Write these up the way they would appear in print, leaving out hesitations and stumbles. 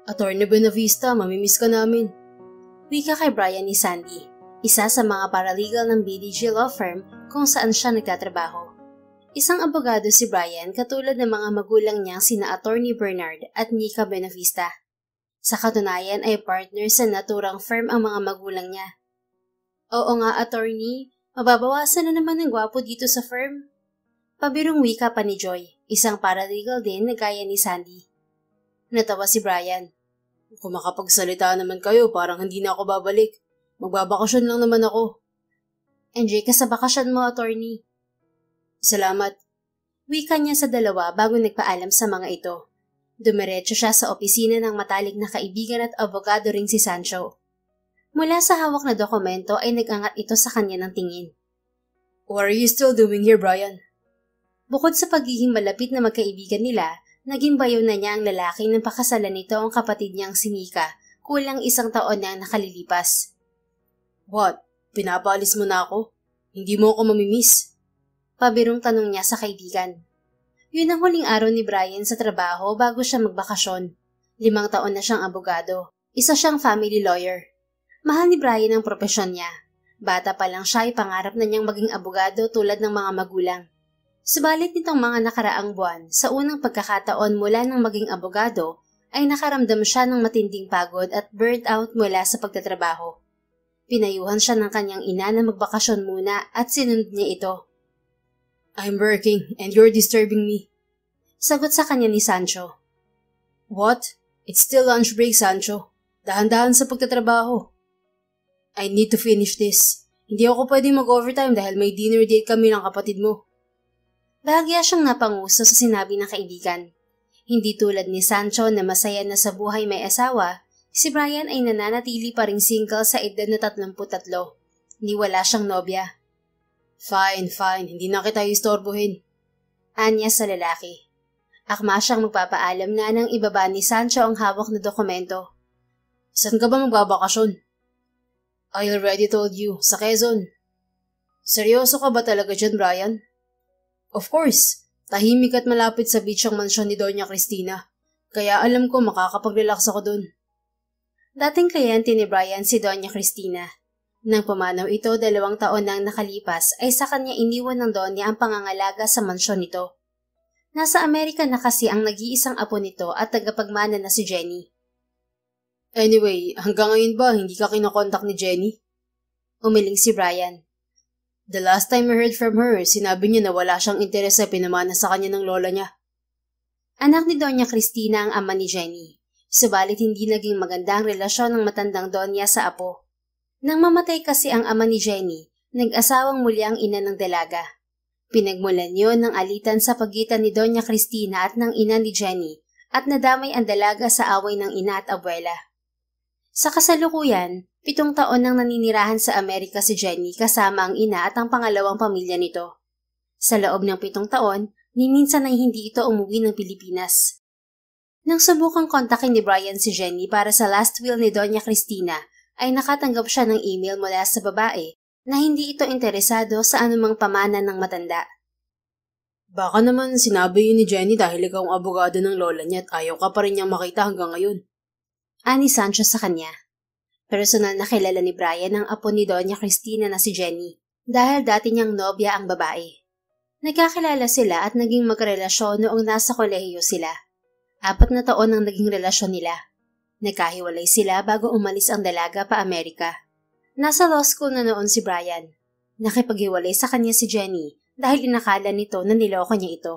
Attorney Buenavista, mamimiss ka namin. Wika kay Brian ni Sandy, isa sa mga paralegal ng BDG law firm kung saan siya nagtatrabaho. Isang abogado si Brian katulad ng mga magulang niyang sina Attorney Bernard at Nika Buenavista. Sa katunayan ay partner sa naturang firm ang mga magulang niya. Oo nga, attorney, mababawasan na naman ng gwapo dito sa firm. Pabirong wika pa ni Joy, isang paralegal din na gaya ni Sandy. Natawa si Brian. Kung makapagsalita naman kayo, parang hindi na ako babalik. Magbabakasyon lang naman ako. Enjoy ka sa bakasyon mo, attorney. Salamat. Wika niya sa dalawa bago nagpaalam sa mga ito. Dumiretso siya sa opisina ng matalik na kaibigan at abogado ring si Sancho. Mula sa hawak na dokumento ay nag-angat ito sa kanya ng tingin. What are you still doing here, Brian? Bukod sa pagiging malapit na magkaibigan nila, naging bayo na niya ang lalaki ng pakasalan nito ang kapatid niyang si Nika, kulang 1 taon na nakalilipas. What? Pinapaalis mo na ako? Hindi mo ako mamimiss? Pabirong tanong niya sa kaibigan. Yun ang huling araw ni Brian sa trabaho bago siya magbakasyon. 5 taon na siyang abogado. Isa siyang family lawyer. Mahal ni Brian ang propesyon niya. Bata pa lang siya ay pangarap na niyang maging abogado tulad ng mga magulang. Subalit nitong mga nakaraang buwan, sa unang pagkakataon mula nang maging abogado, ay nakaramdam siya ng matinding pagod at burnt out mula sa pagtatrabaho. Pinayuhan siya ng kanyang ina na magbakasyon muna at sinunod niya ito. I'm working and you're disturbing me. Sagot sa kanya ni Sancho. What? It's still lunch break, Sancho. Dahan-dahan sa pagtatrabaho. I need to finish this. Hindi ako pwedeng mag-overtime dahil may dinner date kami ng kapatid mo. Bahagya siyang napanguso sa sinabi ng kaibigan. Hindi tulad ni Sancho na masaya na sa buhay may asawa, si Brian ay nananatili pa ring single sa edad na 33. Ni wala siyang nobya. Fine. Hindi na kita istorbohin. Anya sa lalaki. Akma siyang magpapaalam na nang ibaba ni Sancho ang hawak na dokumento. Saan ka ba magbabakasyon? I already told you, sa Quezon. Seryoso ka ba talaga dyan, Brian? Of course. Tahimik at malapit sa beach ang mansyon ni Doña Cristina. Kaya alam ko makakapag-relax ako dun. Dating kliyente ni Brian si Doña Cristina. Nang pumanaw ito 2 taon nang nakalipas ay sa kanya iniwan ng Doña ang pangangalaga sa mansyon nito. Nasa Amerika na kasi ang nag-iisang apo nito at tagapagmana na si Jenny. Anyway, hanggang ngayon ba hindi ka kinokontak ni Jenny? Umiling si Brian. The last time I heard from her, sinabi niya na wala siyang interes sa pinamana sa kanya ng lola niya. Anak ni Doña Cristina ang ama ni Jenny. Subalit hindi naging maganda ang relasyon ng matandang Doña sa apo. Nang mamatay kasi ang ama ni Jenny, nag-asawang muli ang ina ng dalaga. Pinagmulan yon ng alitan sa pagitan ni Doña Cristina at ng ina ni Jenny at nadamay ang dalaga sa away ng ina at abuela. Sa kasalukuyan, 7 taon nang naninirahan sa Amerika si Jenny kasama ang ina at ang pangalawang pamilya nito. Sa loob ng 7 taon, minsan ay hindi ito umuwi ng Pilipinas. Nang subukang kontakin ni Brian si Jenny para sa last will ni Doña Cristina, ay nakatanggap siya ng email mula sa babae na hindi ito interesado sa anumang pamana ng matanda. Baka naman sinabi yun ni Jenny dahil ikaw ang abogado ng lola niya at ayaw ka pa rin niyang makita hanggang ngayon. Ani Sancho sa kanya. Personal na kilala ni Brian ang apo ni Doña Cristina na si Jenny dahil dati niyang nobya ang babae. Nagkakilala sila at naging magrelasyon noong nasa kolehiyo sila. 4 na taon ang naging relasyon nila. Nagkahiwalay sila bago umalis ang dalaga pa Amerika. Nasa law school na noon si Brian. Nakipaghiwalay sa kanya si Jenny dahil inakala nito na niloko niya ito.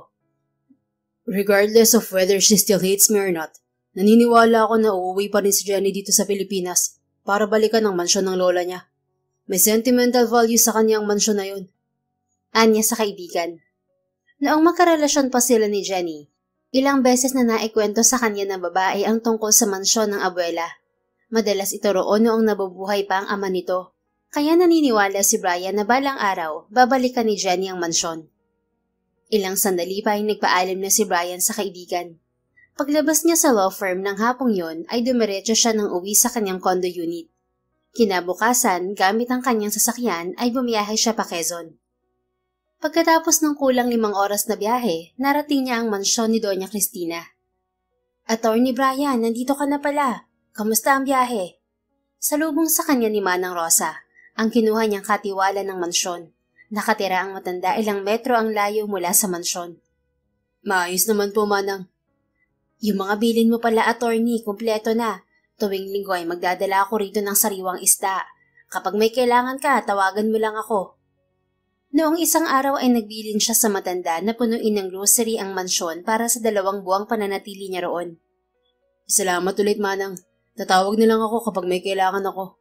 Regardless of whether she still hates me or not, naniniwala ako na uuwi pa rin si Jenny dito sa Pilipinas para balikan ang mansyon ng lola niya. May sentimental value sa kanya ang mansyon na yun. Anya sa kaibigan. Noong magkarelasyon pa sila ni Jenny, ilang beses na naikwento sa kanya ng babae ang tungkol sa mansyon ng abuela. Madalas ito roon noong nabubuhay pa ang ama nito. Kaya naniniwala si Brian na balang araw, babalikan ni Jenny ang mansyon. Ilang sandali pa ay nagpaalam na si Brian sa kaibigan. Paglabas niya sa law firm ng hapong yon ay dumiretso siya ng uwi sa kanyang condo unit. Kinabukasan, gamit ang kanyang sasakyan ay bumiyahe siya pa Quezon. Pagkatapos ng kulang 5 oras na biyahe, narating niya ang mansyon ni Doña Cristina. Attorney Brian, nandito ka na pala. Kamusta ang biyahe? Salubong sa kanya ni Manang Rosa, ang kinuha niyang katiwala ng mansyon. Nakatira ang matanda, ilang metro ang layo mula sa mansyon. Maayos naman po, Manang. Yung mga bilin mo pala, attorney, kumpleto na. Tuwing linggo ay magdadala ako rito ng sariwang isda. Kapag may kailangan ka, tawagan mo lang ako. Noong isang araw ay nagbilin siya sa matanda na punuin ng grocery ang mansyon para sa 2 buwang pananatili niya roon. Salamat ulit, Manang. Tatawag na lang ako kapag may kailangan ako.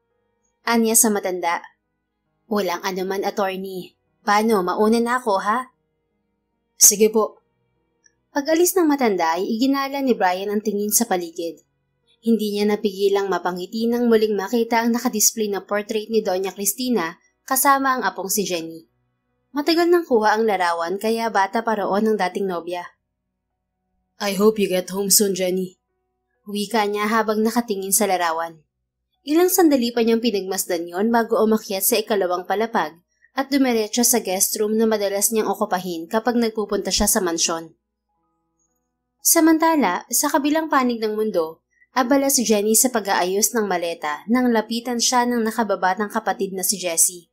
Anya sa matanda. Walang anuman, attorney. Paano, mauna na ako, ha? Sige po. Pag-alis ng matanda ay iginala ni Brian ang tingin sa paligid. Hindi niya napigilang mapangiti nang muling makita ang nakadisplay na portrait ni Doña Cristina kasama ang apong si Jenny. Matagal nang kuha ang larawan kaya bata pa roon ng dating nobya. I hope you get home soon, Jenny. Wika niya habang nakatingin sa larawan. Ilang sandali pa niyang pinagmasdan yon bago umakyat sa 2nd palapag at dumiretso sa guest room na madalas niyang okupahin kapag nagpupunta siya sa mansyon. Samantala, sa kabilang panig ng mundo, abala si Jenny sa pag-aayos ng maleta nang lapitan siya ng nakababatang kapatid na si Jessie.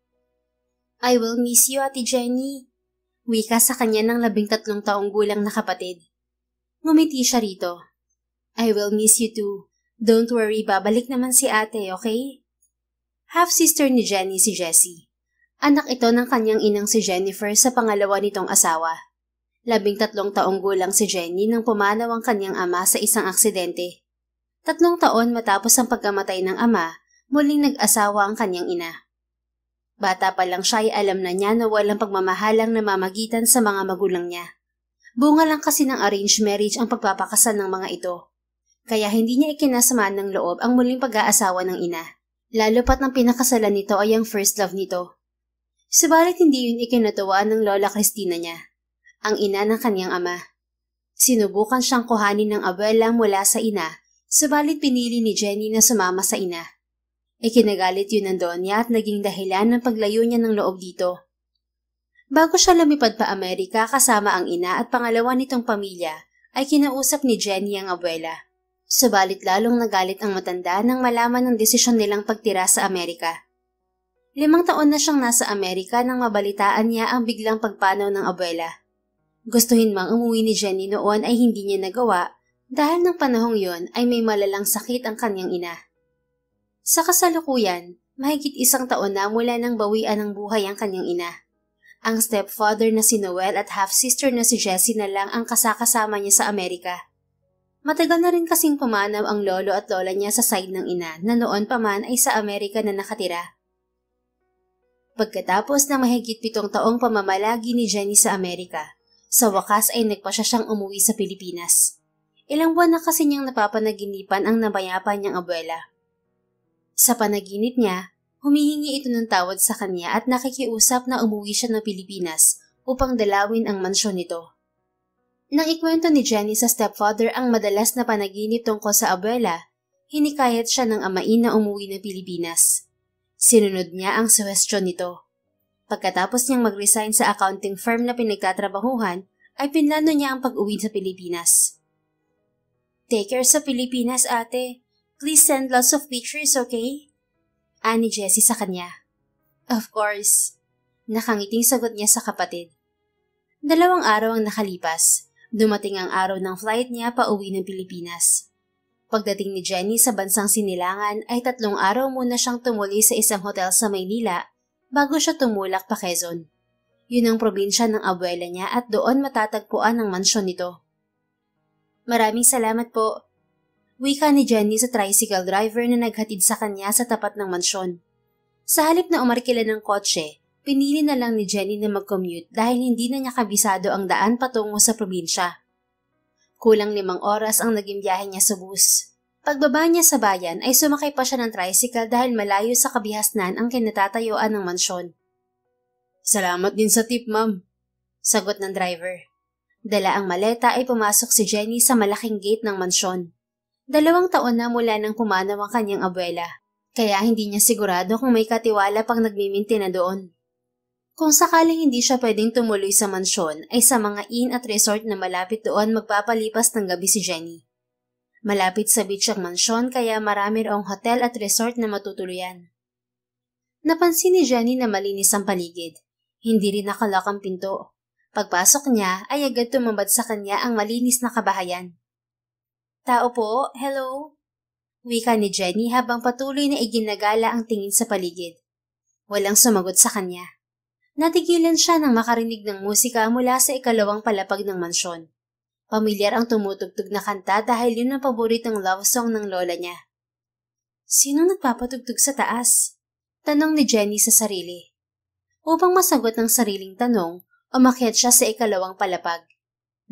I will miss you, Ate Jenny. Wika sa kanya ng 13 taong gulang na kapatid. Ngumiti siya rito. I will miss you too. Don't worry, babalik naman si ate, okay? Half-sister ni Jenny si Jessie. Anak ito ng kanyang inang si Jennifer sa pangalawa nitong asawa. 13 taong gulang si Jenny nang pumanaw ang kanyang ama sa isang aksidente. 3 taon matapos ang pagkamatay ng ama, muling nag-asawa ang kanyang ina. Bata pa lang siya ay alam na niya na walang pagmamahalang namamagitan sa mga magulang niya. Bunga lang kasi ng arranged marriage ang pagpapakasal ng mga ito. Kaya hindi niya ikinasama ng loob ang muling pag-aasawa ng ina. Lalo pat ng pinakasalan nito ay ang first love nito. Subalit hindi yun ikinatuwa ng Lola Cristina niya, ang ina ng kanyang ama. Sinubukan siyang kuhanin ng abuela mula sa ina, subalit pinili ni Jenny na sumama sa ina. Ikinagalit yun ng Donya at naging dahilan ng paglayo niya ng loob dito. Bago siya lumipad pa Amerika kasama ang ina at pangalawa nitong pamilya, ay kinausap ni Jenny ang abuela. Subalit lalong nagalit ang matanda nang malaman ng desisyon nilang pagtira sa Amerika. 5 taon na siyang nasa Amerika nang mabalitaan niya ang biglang pagpanaw ng abuela. Gustuhin mang umuwi ni Jenny noon ay hindi niya nagawa dahil ng panahong yon ay may malalang sakit ang kanyang ina. Sa kasalukuyan, mahigit 1 taon na mula nang bawian ng buhay ang kanyang ina. Ang stepfather na si Noel at half-sister na si Jessie na lang ang kasakasama niya sa Amerika. Matagal na rin kasing pumanaw ang lolo at lola niya sa side ng ina na noon pa man ay sa Amerika na nakatira. Pagkatapos ng mahigit 7 taong pamamalagi ni Jenny sa Amerika, sa wakas ay nagpasya siyang umuwi sa Pilipinas. Ilang buwan na kasi niyang napapanaginipan ang nabayapan niyang abuela. Sa panaginip niya, humihingi ito ng tawad sa kanya at nakikiusap na umuwi siya ng Pilipinas upang dalawin ang mansyon nito. Nang ikwento ni Jenny sa stepfather ang madalas na panaginip tungkol sa abuela, hinikayat siya ng amain na umuwi ng Pilipinas. Sinunod niya ang suhestyon nito. Pagkatapos niyang mag-resign sa accounting firm na pinagtatrabahuhan, ay pinlano niya ang pag-uwi sa Pilipinas. Take care sa Pilipinas, ate. Please send lots of pictures, okay? Ani Jessie sa kanya. Of course. Nakangiting sagot niya sa kapatid. 2 araw ang nakalipas. Dumating ang araw ng flight niya pa uwi ng Pilipinas. Pagdating ni Jenny sa bansang Sinilangan ay 3 araw muna siyang tumuli sa isang hotel sa Maynila bago siya tumulak pa Quezon. Yun ang probinsya ng abuela niya at doon matatagpuan ang mansyon nito. Maraming salamat po. Wika ni Jenny sa tricycle driver na naghatid sa kanya sa tapat ng mansyon. Sa halip na umarkila ng kotse, pinili na lang ni Jenny na mag-commute dahil hindi na niya kabisado ang daan patungo sa probinsya. Kulang 5 oras ang naging biyahe niya sa bus. Pagbaba niya sa bayan ay sumakay pa siya ng tricycle dahil malayo sa kabihasnan ang kinatatayuan ng mansyon. Salamat din sa tip, ma'am. Sagot ng driver. Dala ang maleta ay pumasok si Jenny sa malaking gate ng mansyon. 2 taon na mula nang pumanaw ang kanyang abuela, kaya hindi niya sigurado kung may katiwala pang nagmiminti na doon. Kung sakaling hindi siya pwedeng tumuloy sa mansyon, ay sa mga inn at resort na malapit doon magpapalipas ng gabi si Jenny. Malapit sa beach ang mansyon kaya marami raong hotel at resort na matutuluyan. Napansin ni Jenny na malinis ang paligid. Hindi rin nakalak ang pinto. Pagpasok niya ay agad tumambad sa kanya ang malinis na kabahayan. "Tao po, hello?" Wika ni Jenny habang patuloy na iginagala ang tingin sa paligid. Walang sumagot sa kanya. Natigilan siya nang makarinig ng musika mula sa ikalawang palapag ng mansyon. Pamilyar ang tumutugtog na kanta dahil yun ang paboritong love song ng lola niya. "Sinong nagpapatugtog sa taas?" Tanong ni Jenny sa sarili. Upang masagot ng sariling tanong, umakyat siya sa ikalawang palapag.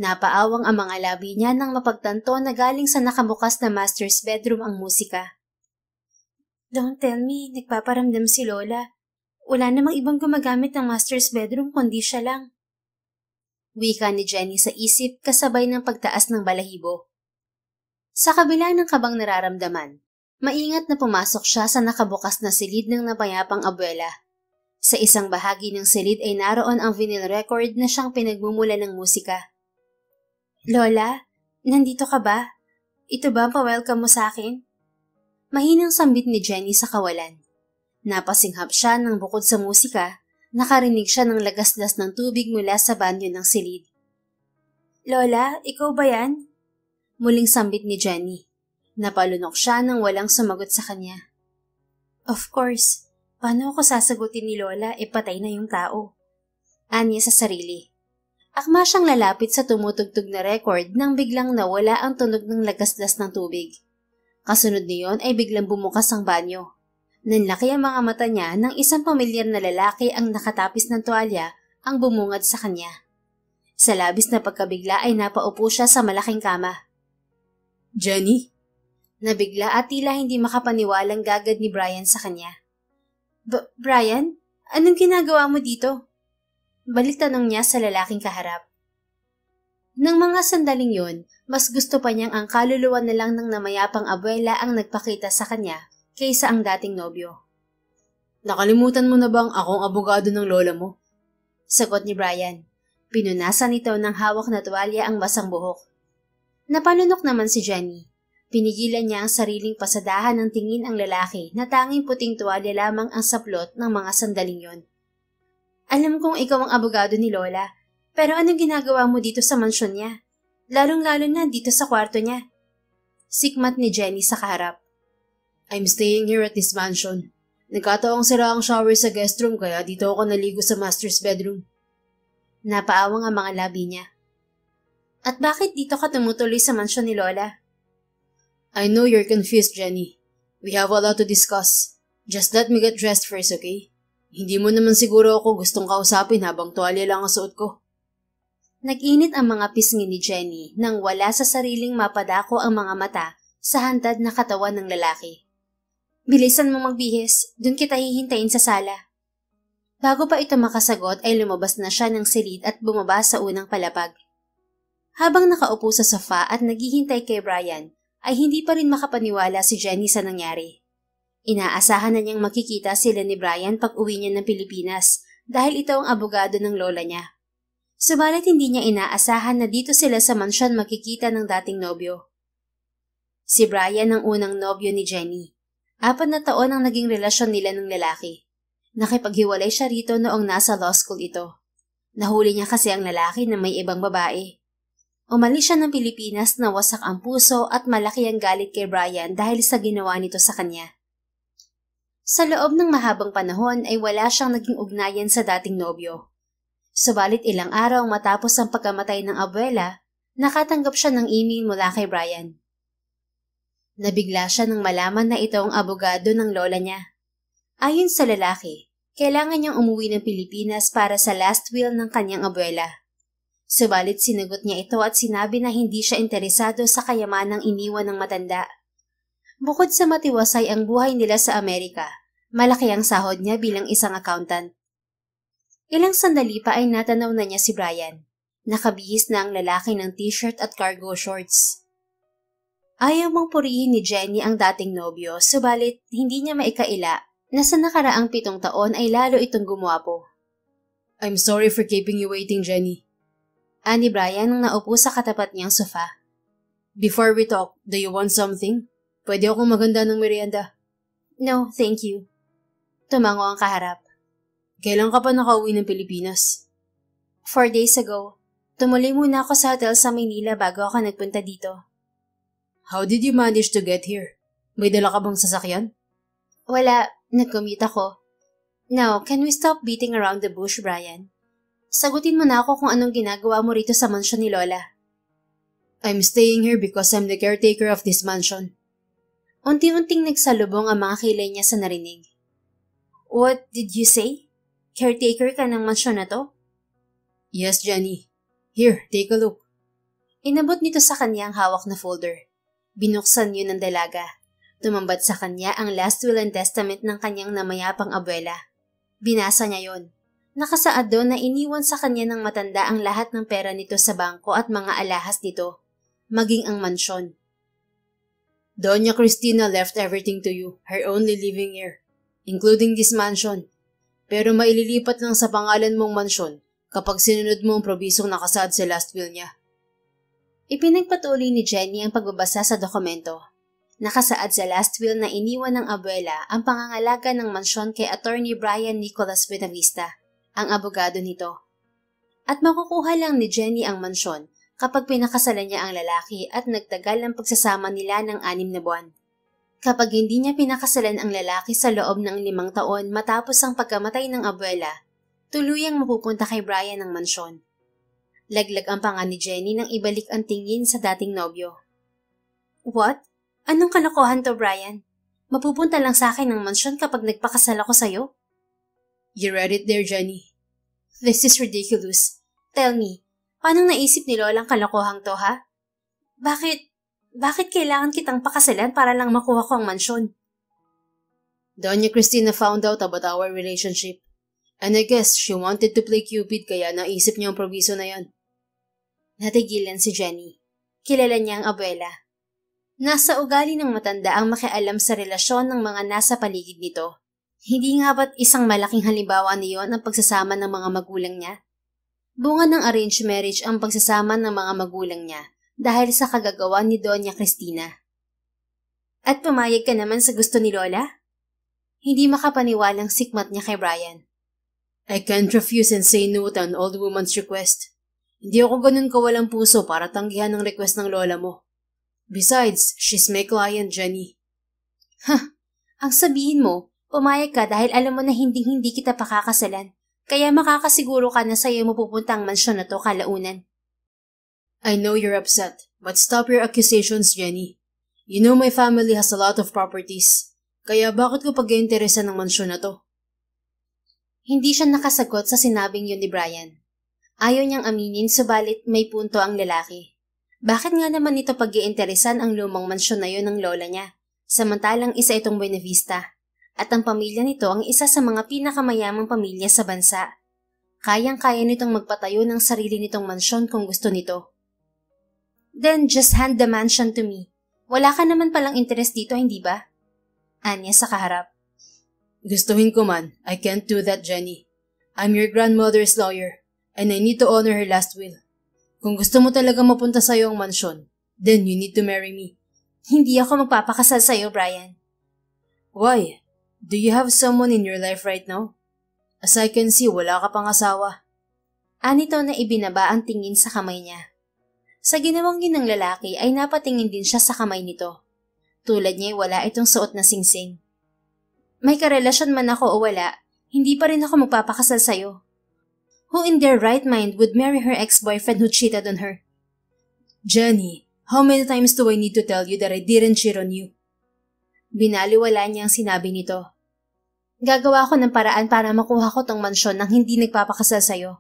Napaawang ang mga labi niya nang mapagtanto na galing sa nakabukas na master's bedroom ang musika. "Don't tell me, nagpaparamdam si Lola. Wala namang ibang gumagamit ng master's bedroom kundi siya lang." Wika ni Jenny sa isip kasabay ng pagtaas ng balahibo. Sa kabila ng kabang nararamdaman, maingat na pumasok siya sa nakabukas na silid ng napayapang abuela. Sa isang bahagi ng silid ay naroon ang vinyl record na siyang pinagmumula ng musika. "Lola, nandito ka ba? Ito ba ang pa-welcome mo sa akin?" Mahinang sambit ni Jenny sa kawalan. Napasinghap siya nang bukod sa musika, nakarinig siya ng lagaslas ng tubig mula sa banyo ng silid. "Lola, ikaw ba yan?" Muling sambit ni Jenny. Napalunok siya nang walang sumagot sa kanya. "Of course. Paano ako sasagutin ni Lola? Patay na yung tao." Anya sa sarili. Akma siyang lalapit sa tumutugtog na record nang biglang nawala ang tunog ng lagaslas ng tubig. Kasunod niyon ay biglang bumukas ang banyo. Nanlaki ang mga mata niya nang isang pamilyar na lalaki ang nakatapis ng tuwalya ang bumungad sa kanya. Sa labis na pagkabigla ay napaupo siya sa malaking kama. "Jenny?" Nabigla at tila hindi makapaniwalang gagad ni Brian sa kanya. Brian? Anong ginagawa mo dito?" Balik tanong niya sa lalaking kaharap. Nang mga sandaling yun, mas gusto pa niyang ang kaluluwa na lang ng namayapang abuela ang nagpakita sa kanya kaysa ang dating nobyo. "Nakalimutan mo na bang akong abogado ng lola mo?" Sagot ni Brian. Pinunasan nito ng hawak na tuwalya ang basang buhok. Napalunok naman si Jenny. Pinigilan niya ang sariling pasadahan ng tingin ang lalaki na tanging puting tuwalya lamang ang saplot ng mga sandaling yon. "Alam kong ikaw ang abogado ni Lola, pero anong ginagawa mo dito sa mansyon niya? Lalong-lalo na dito sa kwarto niya." Sikmat ni Jenny sa kaharap. "I'm staying here at this mansion. Nagkataong sira ang shower sa guest room kaya dito ako naligo sa master's bedroom." Napaawang ang mga labi niya. "At bakit dito ka tumutuloy sa mansyon ni Lola?" "I know you're confused, Jenny. We have a lot to discuss. Just let me get dressed first, okay? Hindi mo naman siguro ako gustong kausapin habang tuwalya lang ang suot ko." Nag-init ang mga pisngi ni Jenny nang wala sa sariling mapadako ang mga mata sa hantad na katawan ng lalaki. "Bilisan mo magbihis, dun kita hihintayin sa sala." Bago pa ito makasagot ay lumabas na siya ng silid at bumaba sa unang palapag. Habang nakaupo sa sofa at naghihintay kay Brian, ay hindi pa rin makapaniwala si Jenny sa nangyari. Inaasahan na niyang makikita sila ni Brian pag uwi niya ng Pilipinas dahil ito ang abogado ng lola niya. Subalit hindi niya inaasahan na dito sila sa mansyon makikita ng dating nobyo. Si Brian ang unang nobyo ni Jenny. 4 na taon ang naging relasyon nila ng lalaki. Nakipaghiwalay siya rito noong nasa law school ito. Nahuli niya kasi ang lalaki na may ibang babae. Umalis siya ng Pilipinas na wasak ang puso at malaki ang galit kay Brian dahil sa ginawa nito sa kanya. Sa loob ng mahabang panahon ay wala siyang naging ugnayan sa dating nobyo. Subalit ilang araw matapos ang pagkamatay ng abuela, nakatanggap siya ng email mula kay Brian. Nabigla siya nang malaman na ito ang abogado ng lola niya. Ayon sa lalaki, kailangan niyang umuwi ng Pilipinas para sa last will ng kanyang abuela. Subalit sinagot niya ito at sinabi na hindi siya interesado sa kayamanang iniwan ng matanda. Bukod sa matiwasay ang buhay nila sa Amerika, malaki ang sahod niya bilang isang accountant. Ilang sandali pa ay natanaw na niya si Brian. Nakabihis na ang lalaki ng t-shirt at cargo shorts. Ayaw mong purihin ni Jenny ang dating nobyo, subalit hindi niya maikaila na sa nakaraang 7 taon ay lalo itong gumwapo. "I'm sorry for keeping you waiting, Jenny." Ani Brian nang naupo sa katapat niyang sofa. Before we talk, do you want something? Pwede akong maganda ng merienda. No, thank you. Tumango ang kaharap. Kailan ka pa nakauwi ng Pilipinas? 4 days ago. Tumuloy muna ako sa hotel sa Maynila bago ako nagpunta dito. How did you manage to get here? May dala ka bang sasakyan? Wala, nag-commute ako. Now, can we stop beating around the bush, Brian? Sagutin mo na ako kung anong ginagawa mo rito sa mansyon ni Lola. I'm staying here because I'm the caretaker of this mansion. Unti-unting nagsalubong ang mga kilay niya sa narinig. What did you say? Caretaker ka ng mansyon na to? Yes, Jenny. Here, take a look. Inabot nito sa kanya ang hawak na folder. Binuksan yun ng dalaga. Tumambad sa kanya ang last will and testament ng kanyang namayapang abuela. Binasa niya yon. Nakasaad doon na iniwan sa kanya ng matanda ang lahat ng pera nito sa bangko at mga alahas nito, maging ang mansyon. Doña Cristina left everything to you, her only living heir, including this mansion. Pero maililipat lang sa pangalan mong mansyon kapag sinunod mo ang probisong nakasaad sa last will niya. Ipinagpatuloy ni Jenny ang pagbabasa sa dokumento. Nakasaad sa last will na iniwan ng abuela ang pangangalaga ng mansyon kay Attorney Brian Nicholas Buenavista, ang abogado nito. At makukuha lang ni Jenny ang mansyon kapag pinakasalan niya ang lalaki at nagtagal ang pagsasama nila ng 6 na buwan. Kapag hindi niya pinakasalan ang lalaki sa loob ng 5 taon matapos ang pagkamatay ng abuela, tuluyang mapupunta kay Brian ang mansyon. Laglag ang panga ni Jenny nang ibalik ang tingin sa dating nobyo. What? Anong kalokohan to, Brian? Mapupunta lang sa akin ng mansyon kapag nagpakasal ako sa'yo? You read it there, Jenny. This is ridiculous. Tell me, paano naisip ni Lolang kalokohang to, ha? Bakit kailangan kitang pakasalan para lang makuha ko ang mansyon? Doña Cristina found out about our relationship. And I guess she wanted to play Cupid kaya naisip niya ang probiso na yan. Natigilan si Jenny. Kilala niya ang abuela. Nasa ugali ng matanda ang makialam sa relasyon ng mga nasa paligid nito. Hindi nga ba't isang malaking halimbawa niyon ang pagsasama ng mga magulang niya? Bunga ng arranged marriage ang pagsasama ng mga magulang niya dahil sa kagagawa ni Doña Cristina. At pumayag ka naman sa gusto ni Lola? Hindi makapaniwalang sikmat niya kay Brian. I can't refuse and say no to an old woman's request. Hindi ako ganun kawalang puso para tanggihan ang request ng lola mo. Besides, she's my client, Jenny. Ang sabihin mo, pumayag ka dahil alam mo na hindi kita pakakasalan, kaya makakasiguro ka na sa'yo mapupunta ang mansyon na to kalaunan. I know you're upset, but stop your accusations, Jenny. You know my family has a lot of properties, kaya bakit ko pag-iinteresan ng mansyon na to? Hindi siya nakasagot sa sinabing yun ni Brian. Ayaw niyang aminin subalit may punto ang lalaki. Bakit nga naman ito pag-iinteresan ang lumang mansyon na yun ng lola niya, samantalang isa itong Buenavista, at ang pamilya nito ang isa sa mga pinakamayamang pamilya sa bansa. Kayang-kaya nitong magpatayo ng sarili nitong mansyon kung gusto nito. Then just hand the mansion to me. Wala ka naman palang interest dito, hindi ba? Anya sa kaharap. Gustuhin ko man, I can't do that, Jenny. I'm your grandmother's lawyer, and I need to honor her last will. Kung gusto mo talaga mapunta sa'yo ang mansyon, then you need to marry me. Hindi ako magpapakasal sa'yo, Brian. Why? Do you have someone in your life right now? As I can see, wala ka pang asawa. Anito na ibinaba ang tingin sa kamay niya. Sa ginawang yun ng lalaki ay napatingin din siya sa kamay nito. Tulad niya wala itong suot na singsing. May karelasyon man ako o wala, hindi pa rin ako magpapakasal sa'yo. Who in their right mind would marry her ex-boyfriend who cheated on her? Jenny, how many times do I need to tell you that I didn't cheat on you? Binaliwala niya ang sinabi nito. Gagawa ko ng paraan para makuha ko tong mansyon nang hindi nagpapakasal sa'yo.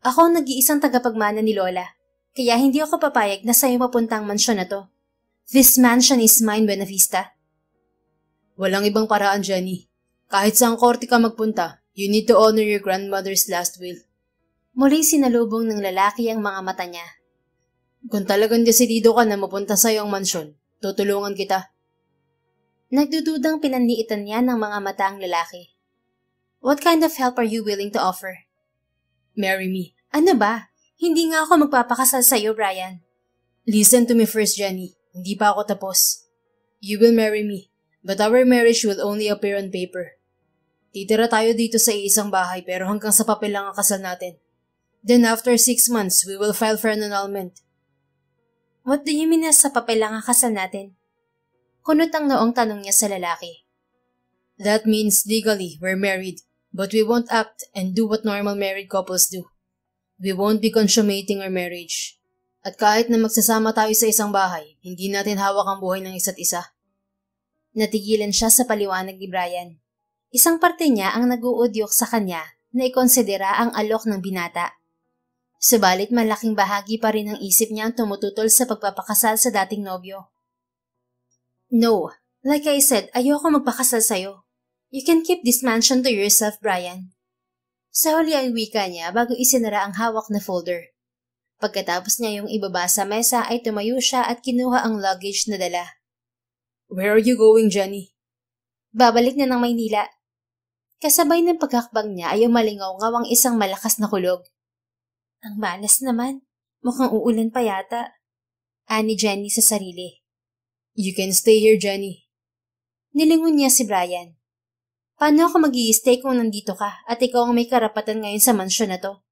Ako ang nag-iisang tagapagmana ni Lola, kaya hindi ako papayag na sa'yo mapunta ang mansyon na to. This mansion is mine, Buenavista. Walang ibang paraan, Jenny. Kahit saan korte ka magpunta, you need to honor your grandmother's last will. Muling sinalubong ng lalaki ang mga mata niya. Kung talagang desidido ka na mapunta sa'yo ang mansyon, tutulungan kita. Nagdududang pinanliitan niya ng mga mata ang lalaki. What kind of help are you willing to offer? Marry me. Ano ba? Hindi nga ako magpapakasal sa'yo, Brian. Listen to me first, Jenny. Hindi pa ako tapos. You will marry me, but our marriage will only appear on paper. Titira tayo dito sa isang bahay pero hanggang sa papel lang ang kasal natin. Then after 6 months, we will file for an annulment. What do you mean na sa papel lang ang kasal natin? Kunot ang noong tanong niya sa lalaki. That means legally we're married, but we won't act and do what normal married couples do. We won't be consummating our marriage. At kahit na magsasama tayo sa isang bahay, hindi natin hawak ang buhay ng isa't isa. Natigilan siya sa paliwanag ni Brian. Isang parte niya ang nag-uudyok sa kanya na ikonsidera ang alok ng binata. Subalit malaking bahagi pa rin ng isip niya ang tumututol sa pagpapakasal sa dating nobyo. No, like I said, ayoko magpakasal sa'yo. You can keep this mansion to yourself, Brian. Sa huli ay wika niya bago isinara ang hawak na folder. Pagkatapos niya yung ibaba sa mesa ay tumayo siya at kinuha ang luggage na dala. Where are you going, Jenny? Babalik na ng Maynila. Kasabay ng pagkakbang niya ay umalingaw-ngaw ang isang malakas na kulog. Ang malas naman. Mukhang uulan pa yata. Ani Jenny sa sarili. You can stay here, Jenny. Nilingon niya si Brian. Paano ako mag-i-stay kung nandito ka at ikaw ang may karapatan ngayon sa mansyon na to?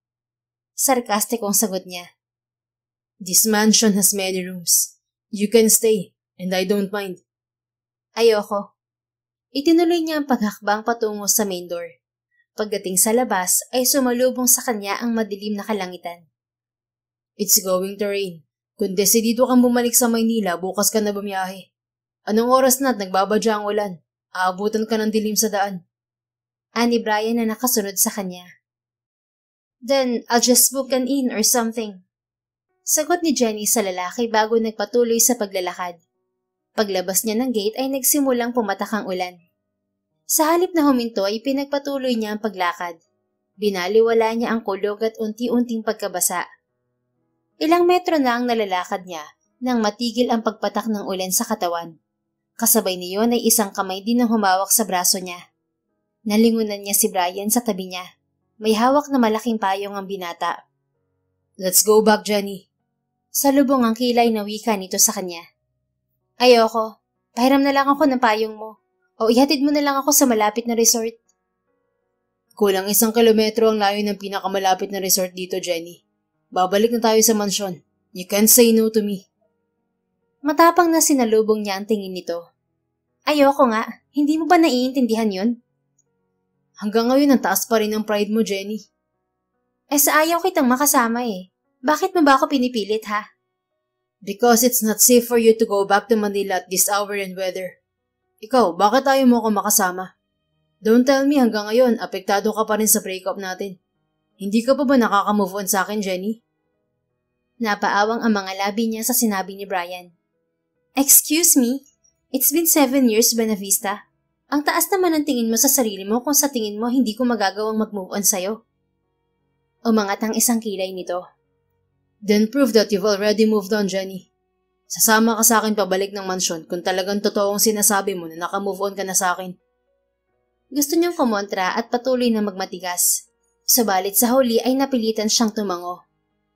Sarkastikong sagot niya. This mansion has many rooms. You can stay, and I don't mind. Ayoko. Itinuloy niya ang paghakbang patungo sa main door. Pagdating sa labas ay sumalubong sa kanya ang madilim na kalangitan. It's going to rain. Kung desidido kang bumalik sa Maynila, bukas ka na bumiyahe. Anong oras na at nagbabadya ang ulan? Aabutan ka ng dilim sa daan. Ani Brian na nakasunod sa kanya. Then, I'll just book an inn or something. Sagot ni Jenny sa lalaki bago nagpatuloy sa paglalakad. Paglabas niya ng gate ay nagsimulang pumatak ang ulan. Sa halip na huminto ay pinagpatuloy niya ang paglakad. Binaliwala niya ang kulog at unti-unting pagkabasa. Ilang metro na ang nalalakad niya nang matigil ang pagpatak ng ulan sa katawan. Kasabay niyon ay isang kamay din ang humawak sa braso niya. Nalingunan niya si Brian sa tabi niya. May hawak na malaking payong ang binata. Let's go back, Jenny. Salubong ang kilay na wika nito sa kanya. Ayoko. Pahiram na lang ako ng payong mo. O ihatid mo na lang ako sa malapit na resort. Kulang 1 kilometro ang layo ng pinakamalapit na resort dito, Jenny. Babalik na tayo sa mansyon. You can't say no to me. Matapang na sinalubong niya ang tingin nito. Ayoko nga. Hindi mo ba naiintindihan yun? Hanggang ngayon ang taas pa rin ang pride mo, Jenny. Sa ayaw kitang makasama eh. Bakit mo ba ako pinipilit ha? Because it's not safe for you to go back to Manila at this hour and weather. Ikaw, bakit ayaw mo ako makasama? Don't tell me hanggang ngayon, apektado ka pa rin sa breakup natin. Hindi ka pa ba nakaka-move on sa akin, Jenny? Napaawang ang mga labi niya sa sinabi ni Brian. Excuse me? It's been 7 years, Benavista. Ang taas naman ang tingin mo sa sarili mo kung sa tingin mo hindi ko magagawang mag-move on sa'yo. Umangat ang isang kilay nito. Then prove that you've already moved on, Jenny. Sasama ka sa akin pabalik ng mansyon kung talagang totoong sinasabi mo na naka-move on ka na sa akin. Gusto niyang kumontra at patuloy na magmatigas. Subalit sa huli ay napilitan siyang tumango.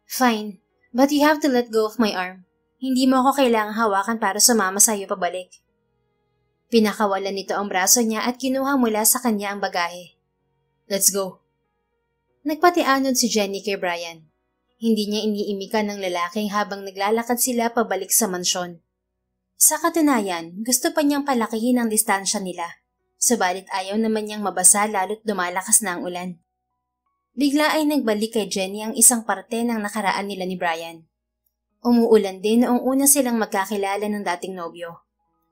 Fine, but you have to let go of my arm. Hindi mo ako kailangang hawakan para sumama sa iyo pabalik. Pinakawalan nito ang braso niya at kinuha mula sa kanya ang bagahe. Let's go. Nagpatianod si Jenny kay Brian. Hindi niya iniimikan ng lalaking habang naglalakad sila pabalik sa mansyon. Sa katunayan, gusto pa niyang palakihin ang distansya nila. Subalit ayaw naman niyang mabasa lalo't dumalakas na ang ulan. Bigla ay nagbalik kay Jenny ang isang parte ng nakaraan nila ni Brian. Umuulan din noong una silang magkakilala ng dating nobyo.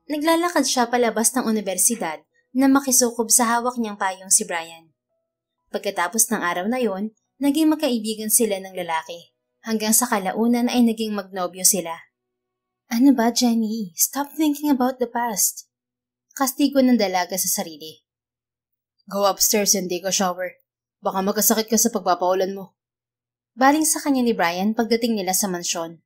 Naglalakad siya palabas ng universidad na makisukob sa hawak niyang payong si Brian. Pagkatapos ng araw na yon, naging magkaibigan sila ng lalaki. Hanggang sa kalaunan ay naging magnobyo sila. Ano ba, Jenny? Stop thinking about the past. Kastigo ng dalaga sa sarili. Go upstairs and take a shower. Baka magkasakit ka sa pagpapaulan mo. Baling sa kanya ni Brian pagdating nila sa mansyon.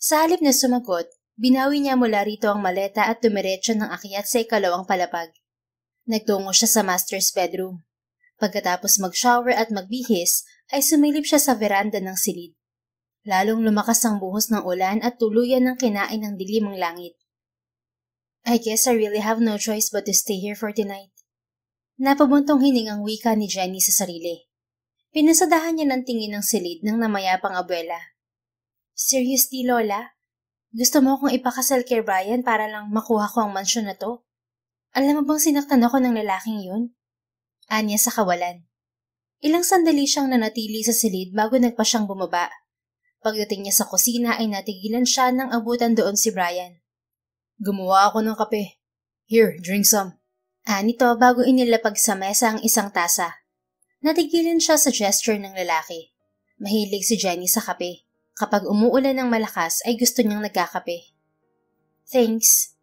Sa halip na sumagot, binawi niya mula rito ang maleta at tumiretso ng akyat sa ikalawang palapag. Nagtungo siya sa master's bedroom. Pagkatapos mag-shower at magbihis, ay sumilip siya sa veranda ng silid. Lalong lumakas ang buhos ng ulan at tuluyan ng kinain ng dilim ang langit. I guess I really have no choice but to stay here for tonight. Napabuntong hining ang wika ni Jenny sa sarili. Pinasadahan niya ng tingin ng silid ng namayapang abuela. Seriously, Lola? Gusto mo akong ipakasal kay Brian para lang makuha ko ang mansyon na to? Alam mo bang sinaktan ako ng lalaking yun? Anya sa kawalan. Ilang sandali siyang nanatili sa silid bago nagpa siyang bumaba. Pagdating niya sa kusina ay natigilan siya nang abutan doon si Brian. Gumawa ako ng kape. Here, drink some. Nito bago inilapag sa mesa ang isang tasa. Natigilan siya sa gesture ng lalaki. Mahilig si Jenny sa kape. Kapag umuulan ng malakas ay gusto niyang nagkakape. Thanks.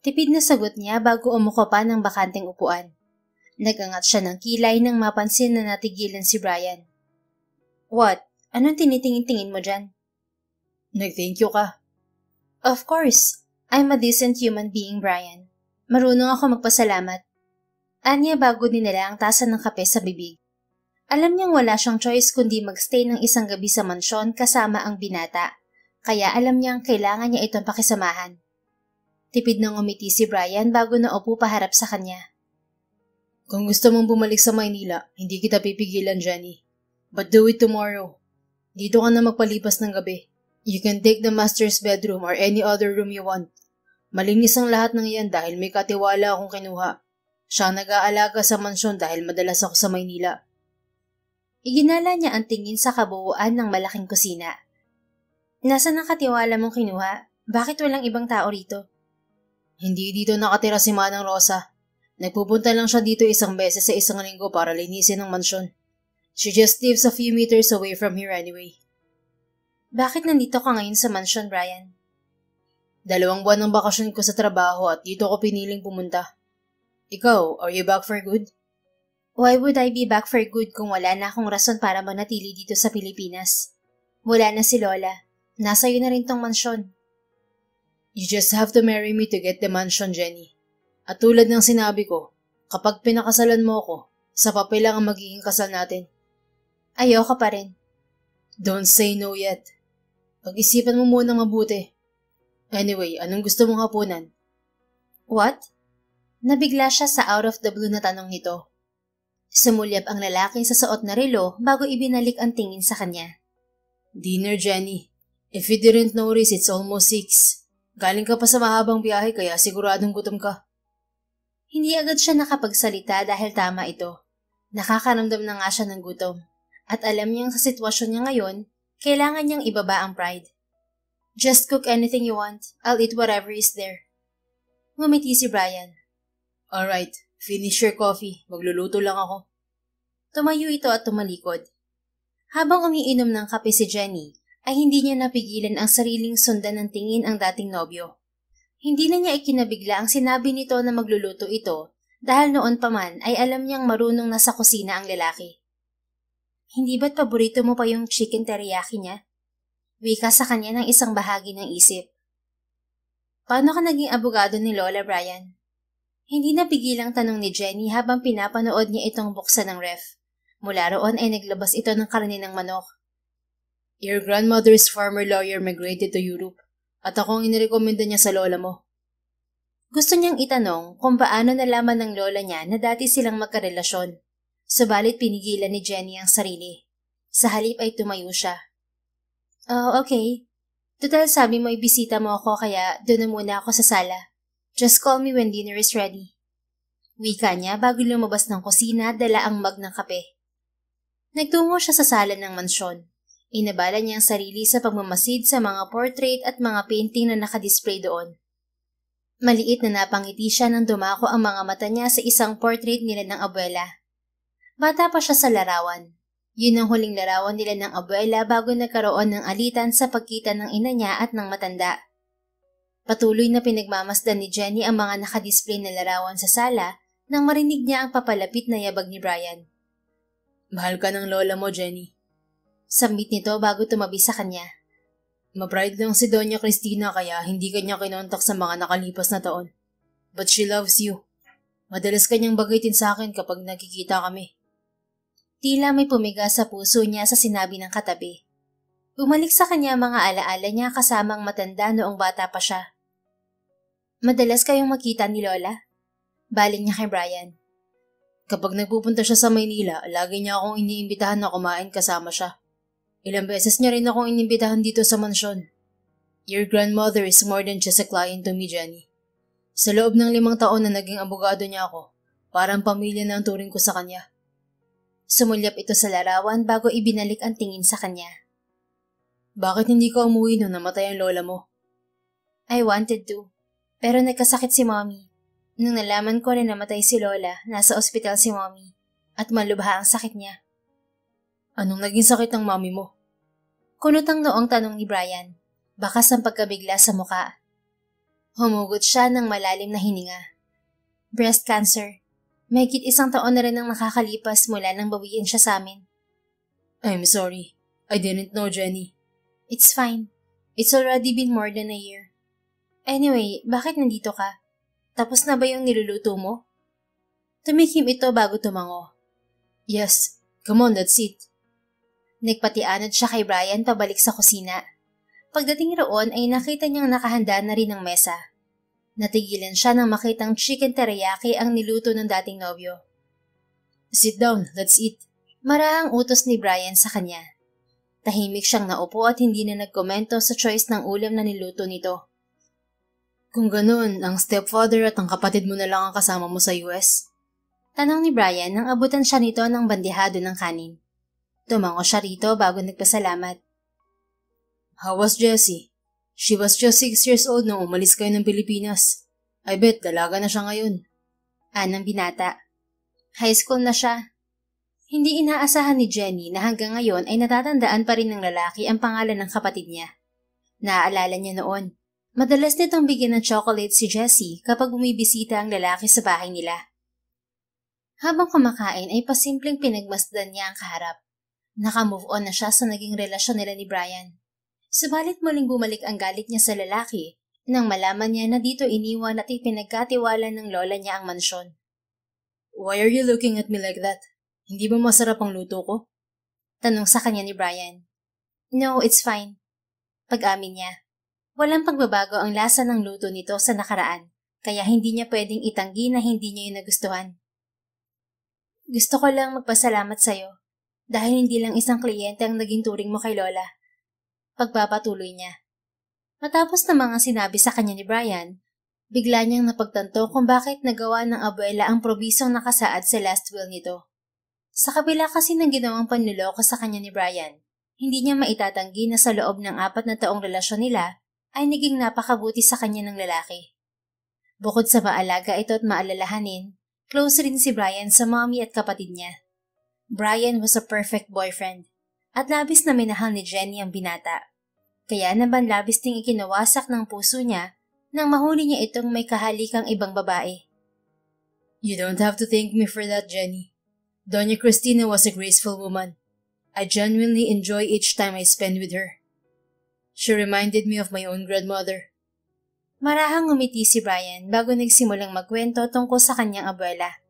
Tipid na sagot niya bago umuko pa ng bakanteng upuan. Nagangat siya ng kilay nang mapansin na natigilan si Brian. What? Anong tinitingin-tingin mo dyan? Nag-thank you ka. Of course. I'm a decent human being, Brian. Marunong ako magpasalamat. Anya bago dinala ang tasa ng kape sa bibig. Alam niyang wala siyang choice kundi magstay ng isang gabi sa mansyon kasama ang binata, kaya alam niyang kailangan niya itong pakisamahan. Tipid nang umiti si Brian bago naupo paharap sa kanya. Kung gusto mong bumalik sa Maynila, hindi kita pipigilan, Jenny. But do it tomorrow. Dito ka na magpalipas ng gabi. You can take the master's bedroom or any other room you want. Malinis ang lahat ng iyan dahil may katiwala akong kinuha. Siya nag-aalaga sa mansyon dahil madalas ako sa Maynila. Iginala niya ang tingin sa kabuuan ng malaking kusina. Nasaan ang katiwala mong kinuha? Bakit walang ibang tao rito? Hindi dito nakatira si Manang Rosa. Nagpupunta lang siya dito isang beses sa isang linggo para linisin ang mansyon. She just lives a few meters away from here anyway. Bakit nandito ka ngayon sa mansyon, Brian? 2 buwan ng bakasyon ko sa trabaho at dito ko piniling pumunta. Ikaw, are you back for good? Why would I be back for good kung wala na akong rason para manatili dito sa Pilipinas? Wala na si Lola. Nasa iyo na rin tong mansyon. You just have to marry me to get the mansion, Jenny. At tulad ng sinabi ko, kapag pinakasalan mo ko, sa papel lang ang magiging kasal natin. Ayoko pa rin. Don't say no yet. Pag-isipan mo muna mabuti. Anyway, anong gusto mong hapunan? What? Nabigla siya sa out of the blue na tanong nito. Sumulyap ang lalaki sa suot na relo bago ibinalik ang tingin sa kanya. Dinner, Jenny. If you didn't notice, it's almost 6. Galing ka pa sa mahabang biyahe kaya siguradong gutom ka. Hindi agad siya nakapagsalita dahil tama ito. Nakakaramdam na nga siya ng gutom. At alam niyang sa sitwasyon niya ngayon, kailangan niyang ibaba ang pride. Just cook anything you want. I'll eat whatever is there. Ngumiti si Brian. Alright, finish your coffee. Magluluto lang ako. Tumayo ito at tumalikod. Habang umiinom ng kape si Jenny, ay hindi niya napigilan ang sariling sundan ng tingin ang dating nobyo. Hindi na niya ikinabigla ang sinabi nito na magluluto ito dahil noon pa man ay alam niyang marunong na sa kusina ang lalaki. Hindi ba't paborito mo pa yung chicken teriyaki niya? Wika sa kanya ng isang bahagi ng isip. Paano ka naging abogado ni Lola, Brian? Hindi napigilang tanong ni Jenny habang pinapanood niya itong buksan ng ref. Mula roon ay naglabas ito ng karne ng manok. Your grandmother's farmer lawyer migrated to Europe at ako ang inirekomenda niya sa lola mo. Gusto niyang itanong kung paano nalaman ng lola niya na dati silang magkarelasyon. Subalit pinigilan ni Jenny ang sarili. Sa halip ay tumayo siya. Oh, okay. Total sabi mo ibisita mo ako kaya doon na muna ako sa sala. Just call me when dinner is ready. Wika niya bago lumabas ng kusina dala ang mug ng kape. Nagtungo siya sa sala ng mansyon. Inabala niya ang sarili sa pagmamasid sa mga portrait at mga painting na nakadisplay doon. Maliit na napangiti siya nang dumako ang mga mata niya sa isang portrait nila ng abuela. Bata pa siya sa larawan. Yun ang huling larawan nila ng abuela bago nagkaroon ng alitan sa pagkita ng ina niya at ng matanda. Patuloy na pinagmamasdan ni Jenny ang mga nakadisplay na larawan sa sala nang marinig niya ang papalapit na yabag ni Brian. Mahal ka ng lola mo, Jenny. Sambit nito bago tumabi sa kanya. Ma-pride lang si Doña Cristina kaya hindi kanya kinontak sa mga nakalipas na taon. But she loves you. Madalas kanyang bagayin sa akin kapag nagkikita kami. Tila may pumiga sa puso niya sa sinabi ng katabi. Bumalik sa kanya mga alaala niya kasamang matanda noong bata pa siya. Madalas kayong makita ni Lola? Baling niya kay Brian. Kapag nagpupunta siya sa Maynila, lagi niya akong iniimbitahan na kumain kasama siya. Ilang beses niya rin akong inimbitahan dito sa mansyon. Your grandmother is more than just a client to me, Jenny. Sa loob ng 5 taon na naging abogado niya ako, parang pamilya na ang turing ko sa kanya. Sumulyap ito sa larawan bago ibinalik ang tingin sa kanya. Bakit hindi ka umuwi nung namatay ang lola mo? I wanted to, pero nagkasakit si Mommy. Nung nalaman ko na namatay si Lola, nasa ospital si Mommy, at malubha ang sakit niya. Anong naging sakit ng mami mo? Kunot ang noong tanong ni Brian, bakas ang pagkabigla sa muka. Humugot siya ng malalim na hininga. Breast cancer. Mahigit 1 taon na rin ang nakakalipas mula nang bawiin siya sa amin. I'm sorry. I didn't know, Jenny. It's fine. It's already been more than a year. Anyway, bakit nandito ka? Tapos na ba yung niluluto mo? Tumikim ito bago tumango. Yes. Come on, let's eat. Nagpatianod siya kay Brian pabalik sa kusina. Pagdating roon ay nakita niyang nakahanda na rin ang mesa. Natigilan siya nang makitang chicken teriyaki ang niluto ng dating nobyo. Sit down, let's eat. Marahang utos ni Brian sa kanya. Tahimik siyang naupo at hindi na nagkomento sa choice ng ulam na niluto nito. Kung ganun, ang stepfather at ang kapatid mo na lang ang kasama mo sa US? Tanong ni Brian nang abutan siya nito ng bandihado ng kanin. Tumango siya rito bago nagpasalamat. How was Jessie? She was just 6 years old nung umalis kayo ng Pilipinas. I bet dalaga na siya ngayon. Anang binata. High school na siya. Hindi inaasahan ni Jenny na hanggang ngayon ay natatandaan pa rin ng lalaki ang pangalan ng kapatid niya. Naaalala niya noon. Madalas nitong bigyan ng chocolate si Jessie kapag bumibisita ang lalaki sa bahay nila. Habang kumakain ay pasimpleng pinagmasdan niya ang kaharap. Naka-move on na siya sa naging relasyon nila ni Brian. Subalit muling bumalik ang galit niya sa lalaki nang malaman niya na dito iniwan at ipinagkatiwala ng lola niya ang mansyon. Why are you looking at me like that? Hindi ba masarap ang luto ko? Tanong sa kanya ni Brian. No, it's fine. Pag-amin niya. Walang pagbabago ang lasa ng luto nito sa nakaraan, kaya hindi niya pwedeng itanggi na hindi niya yung nagustuhan. Gusto ko lang magpasalamat sa'yo, dahil hindi lang isang kliyente ang naging turing mo kay Lola. Pagpapatuloy niya. Matapos na mga sinabi sa kanya ni Brian, bigla niyang napagtanto kung bakit nagawa ng abuela ang probisong nakasaad sa last will nito. Sa kabila kasi ng ginawang panluloko sa kanya ni Brian, hindi niya maitatanggi na sa loob ng 4 na taong relasyon nila ay naging napakabuti sa kanya ng lalaki. Bukod sa maalaga ito at maalalahanin, close rin si Brian sa mommy at kapatid niya. Brian was a perfect boyfriend at labis na minahal ni Jenny ang binata. Kaya naman labis ding ikinawasak ng puso niya nang mahuli niya itong may kahalikang ibang babae. You don't have to thank me for that, Jenny. Doña Cristina was a graceful woman. I genuinely enjoy each time I spend with her. She reminded me of my own grandmother. Marahang ngumiti si Brian bago nagsimulang magkwento tungkol sa kanyang abuela.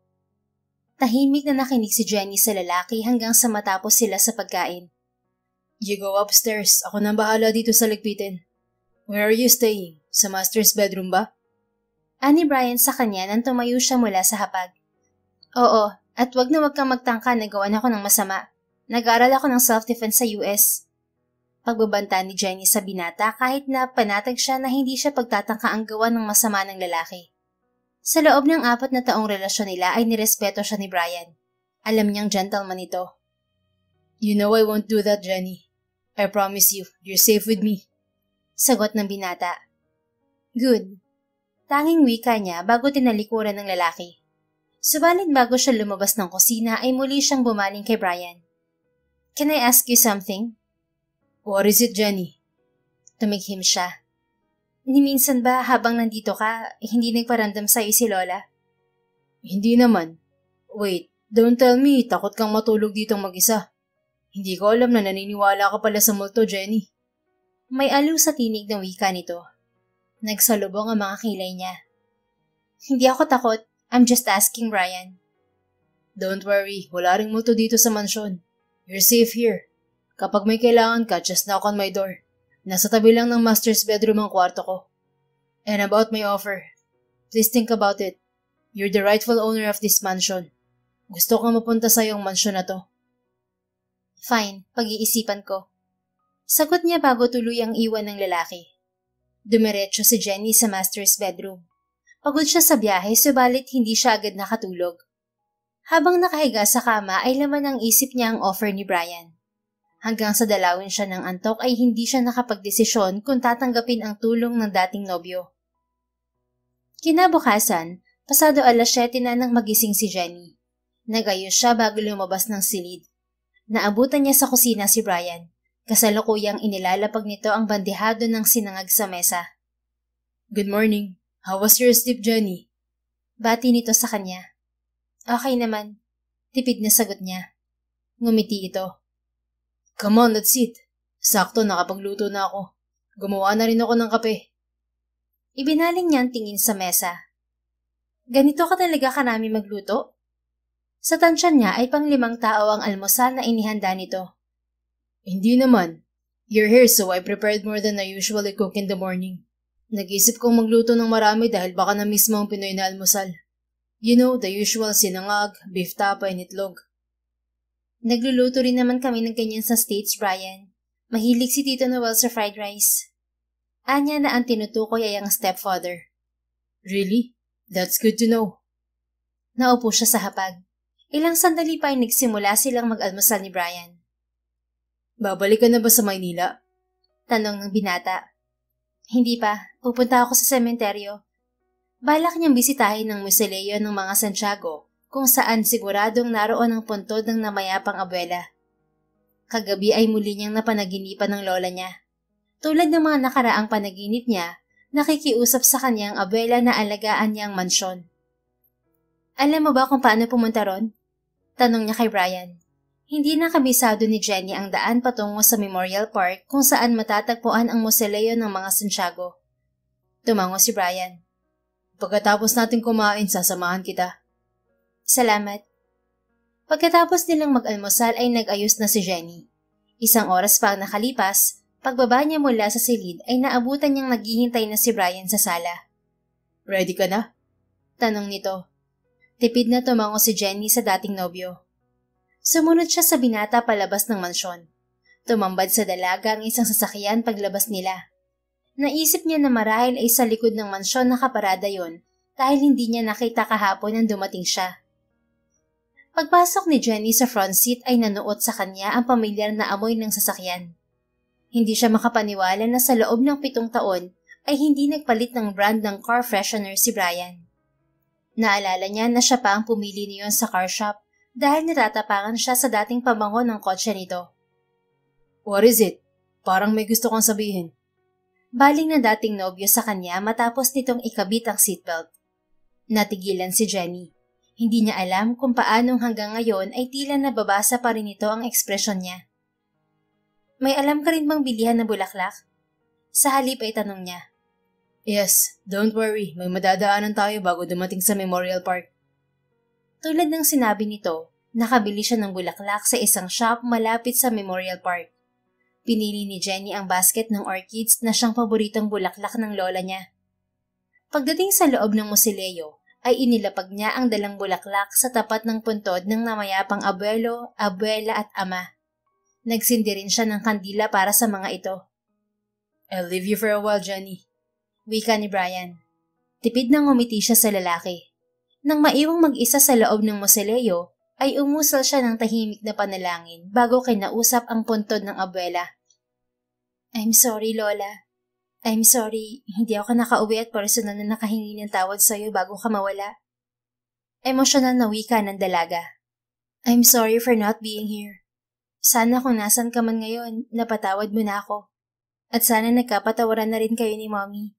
Tahimik na nakinig si Jenny sa lalaki hanggang sa matapos sila sa pagkain. You go upstairs. Ako nang bahala dito sa ligpitin. Where are you staying? Sa master's bedroom ba? Ani Brian sa kanya nang tumayo siya mula sa hapag. Oo, at wag kang magtangka na gawan ako ng masama. Nag-aral ako ng self-defense sa US. Pagbabanta ni Jenny sa binata kahit na panatag siya na hindi siya pagtatangka ang gawa ng masama ng lalaki. Sa loob ng 4 na taong relasyon nila ay nirespeto siya ni Brian. Alam niyang gentleman ito. You know I won't do that, Jenny. I promise you, you're safe with me. Sagot ng binata. Good. Tanging wika niya bago tinalikuran ng lalaki. Subalit bago siya lumabas ng kusina ay muli siyang bumaling kay Brian. Can I ask you something? What is it, Jenny? Tumighim siya. Ni minsan ba habang nandito ka, hindi nagparamdam sa'yo si Lola? Hindi naman. Wait, don't tell me takot kang matulog ditong mag-isa. Hindi ko alam na naniniwala ka pala sa multo, Jenny. May aliw sa tinig ng wika nito. Nagsalubong ang mga kilay niya. Hindi ako takot. I'm just asking, Brian. Don't worry, wala ring multo dito sa mansyon. You're safe here. Kapag may kailangan ka, just knock on my door. Nasa tabi lang ng master's bedroom ang kwarto ko. And about my offer, please think about it. You're the rightful owner of this mansion. Gusto kong mapunta sa iyong mansyon na to. Fine, pag-iisipan ko. Sagot niya bago tuluyang iwan ng lalaki. Dumiretso si Jenny sa master's bedroom. Pagod siya sa biyahe, subalit hindi siya agad nakatulog. Habang nakahiga sa kama ay laman ang isip niya ang offer ni Brian. Hanggang sa dalawin siya ng antok ay hindi siya nakapagdesisyon kung tatanggapin ang tulong ng dating nobyo. Kinabukasan, pasado 7:00 na nang magising si Jenny. Nagayos siya bago lumabas ng silid. Naabutan niya sa kusina si Brian. Kasalukuyang inilalapag nito ang bandehado ng sinangag sa mesa. Good morning. How was your sleep, Jenny? Bati nito sa kanya. Okay naman. Tipid na sagot niya. Ngumiti ito. Come on, let's eat. Sakto, nakapagluto na ako. Gumawa na rin ako ng kape. Ibinaling niya ang tingin sa mesa. Ganito ka talaga karami magluto? Sa tansyan niya ay 5 tao ang almusal na inihanda nito. Hindi naman. You're here so I prepared more than I usually cook in the morning. Nag-isip kong magluto ng marami dahil baka na-miss mo ang Pinoy na almusal. You know, the usual sinangag, beef tapa, and itlog. Nagluluto rin naman kami ng ganyan sa States, Brian. Mahilig si Tito Noel sa fried rice. Anya na ang tinutukoy ay ang stepfather. Really? That's good to know. Naupo siya sa hapag. Ilang sandali pa ay nagsimula silang mag-almusal ni Brian. Babalik ka na ba sa Maynila? Tanong ng binata. Hindi pa. Pupunta ako sa sementeryo. Balak niyang bisitahin ng muselyo ng mga Santiago kung saan siguradong naroon ang puntod ng namayapang abuela. Kagabi ay muli niyang napanaginipan ng lola niya. Tulad ng mga nakaraang panaginip niya, nakikiusap sa kanyang abuela na alagaan niya ang mansyon. Alam mo ba kung paano pumunta ron? Tanong niya kay Brian. Hindi na kabisado ni Jenny ang daan patungo sa Memorial Park kung saan matatagpuan ang muselyo ng mga Santiago. Tumango si Brian. Pagkatapos natin kumain, sasamahan kita. Salamat. Pagkatapos nilang mag-almusal ay nag-ayos na si Jenny. Isang oras pa ang nakalipas, pagbaba niya mula sa silid ay naabutan niyang naghihintay na si Brian sa sala. Ready ka na? Tanong nito. Tipid na tumango si Jenny sa dating nobyo. Sumunod siya sa binata palabas ng mansyon. Tumambad sa dalaga ang isang sasakyan paglabas nila. Naisip niya na marahil ay sa likod ng mansyon nakaparada yon dahil hindi niya nakita kahapon nang dumating siya. Pagpasok ni Jenny sa front seat ay nanuot sa kanya ang pamilyar na amoy ng sasakyan. Hindi siya makapaniwala na sa loob ng 7 taon ay hindi nagpalit ng brand ng car freshener si Brian. Naalala niya na siya pa ang pumili niyon sa car shop dahil natatapangan siya sa dating pabango ng kotse nito. What is it? Parang may gusto kang sabihin. Baling na dating nobyo sa kanya matapos nitong ikabit ang seatbelt. Natigilan si Jenny. Hindi niya alam kung paanong hanggang ngayon ay tila nababasa pa rin ito ang ekspresyon niya. May alam ka rin bang bilihan na bulaklak? Sa halip ay tanong niya. Yes, don't worry. May madadaanan tayo bago dumating sa Memorial Park. Tulad ng sinabi nito, nakabili siya ng bulaklak sa isang shop malapit sa Memorial Park. Pinili ni Jenny ang basket ng orchids na siyang paboritong bulaklak ng lola niya. Pagdating sa loob ng musileo, ay inilapag niya ang dalang bulaklak sa tapat ng puntod ng namayapang abuelo, abuela at ama. Nagsindi rin siya ng kandila para sa mga ito. I'll leave you for a while, Jenny. Wika ni Brian. Tipid nang ngumiti siya sa lalaki. Nang maiwang mag-isa sa loob ng musileo, ay umusal siya ng tahimik na panalangin bago kinausap ang puntod ng abuela. I'm sorry, Lola. I'm sorry, hindi ako nakauwi at personal na nakahingi ng tawad sa'yo bago ka mawala. Emosyonal na wika ng dalaga. I'm sorry for not being here. Sana kung nasan ka man ngayon, napatawad mo na ako. At sana nagkapatawaran na rin kayo ni Mommy.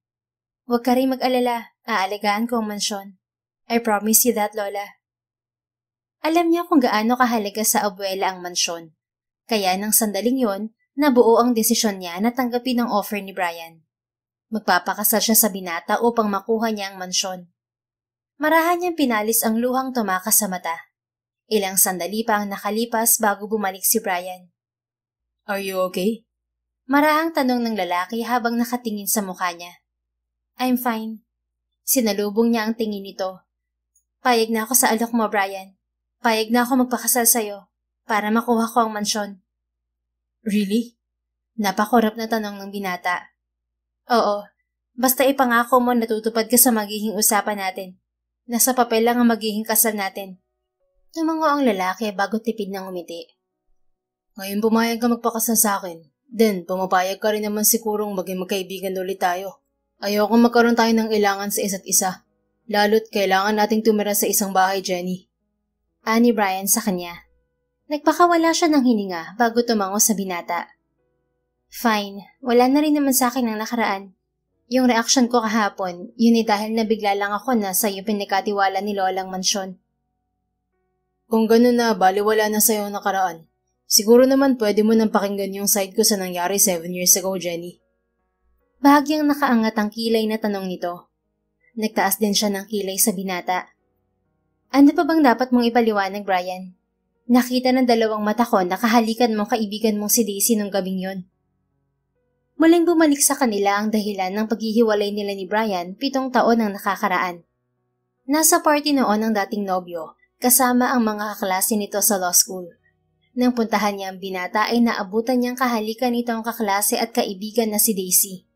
Huwag ka rin mag-alala, aalagaan ko ang mansyon. I promise you that, Lola. Alam niya kung gaano kahalaga sa abuela ang mansyon. Kaya nang sandaling yon, nabuo ang desisyon niya na tanggapin ang offer ni Brian. Magpapakasal siya sa binata upang makuha niya ang mansyon. Marahan niyang pinalis ang luhang tumakas sa mata. Ilang sandali pa ang nakalipas bago bumalik si Brian. Are you okay? Marahang tanong ng lalaki habang nakatingin sa mukha niya. I'm fine. Sinalubong niya ang tingin nito. Payag na ako sa alok mo, Brian. Payag na ako magpakasal sa'yo para makuha ko ang mansyon. Really? Napakurap na tanong ng binata. Oo. Basta ipangako mo na tutupad ka sa magiging usapan natin. Nasa papel lang ang magiging kasal natin. Tumango ang lalaki bago tipid ng umiti. Ngayon pumayag ka magpakasal sa akin. Then, pumapayag ka rin naman sigurong maging magkaibigan ulit tayo. Ayokong magkaroon tayo ng ilangan sa isa't isa. Lalo't kailangan nating tumira sa isang bahay, Jenny. Ani Brian sa kanya. Nagpakawala siya ng hininga bago tumango sa binata. Fine, wala na rin naman sa akin ang nakaraan. Yung reaksyon ko kahapon, yun ay dahil nabigla lang ako na sa'yo pinagkatiwala ni Lolang mansyon. Kung ganun na, baliwala na sa'yo ang nakaraan. Siguro naman pwede mo nang pakinggan yung side ko sa nangyari 7 years ago, Jenny. Bahagyang nakaangat ang kilay na tanong nito. Nagtaas din siya ng kilay sa binata. Ano pa bang dapat mong ipaliwanag, Brian? Nakita ng dalawang mata ko na kahalikan mong kaibigan mong si Daisy nung gabing yun. Muling bumalik sa kanila ang dahilan ng paghihiwalay nila ni Brian 7 taon ang nakakaraan. Nasa party noon ang dating nobyo, kasama ang mga kaklase nito sa law school. Nang puntahan niya ang binata ay naabutan niyang kahalikan nitong kaklase at kaibigan na si Daisy.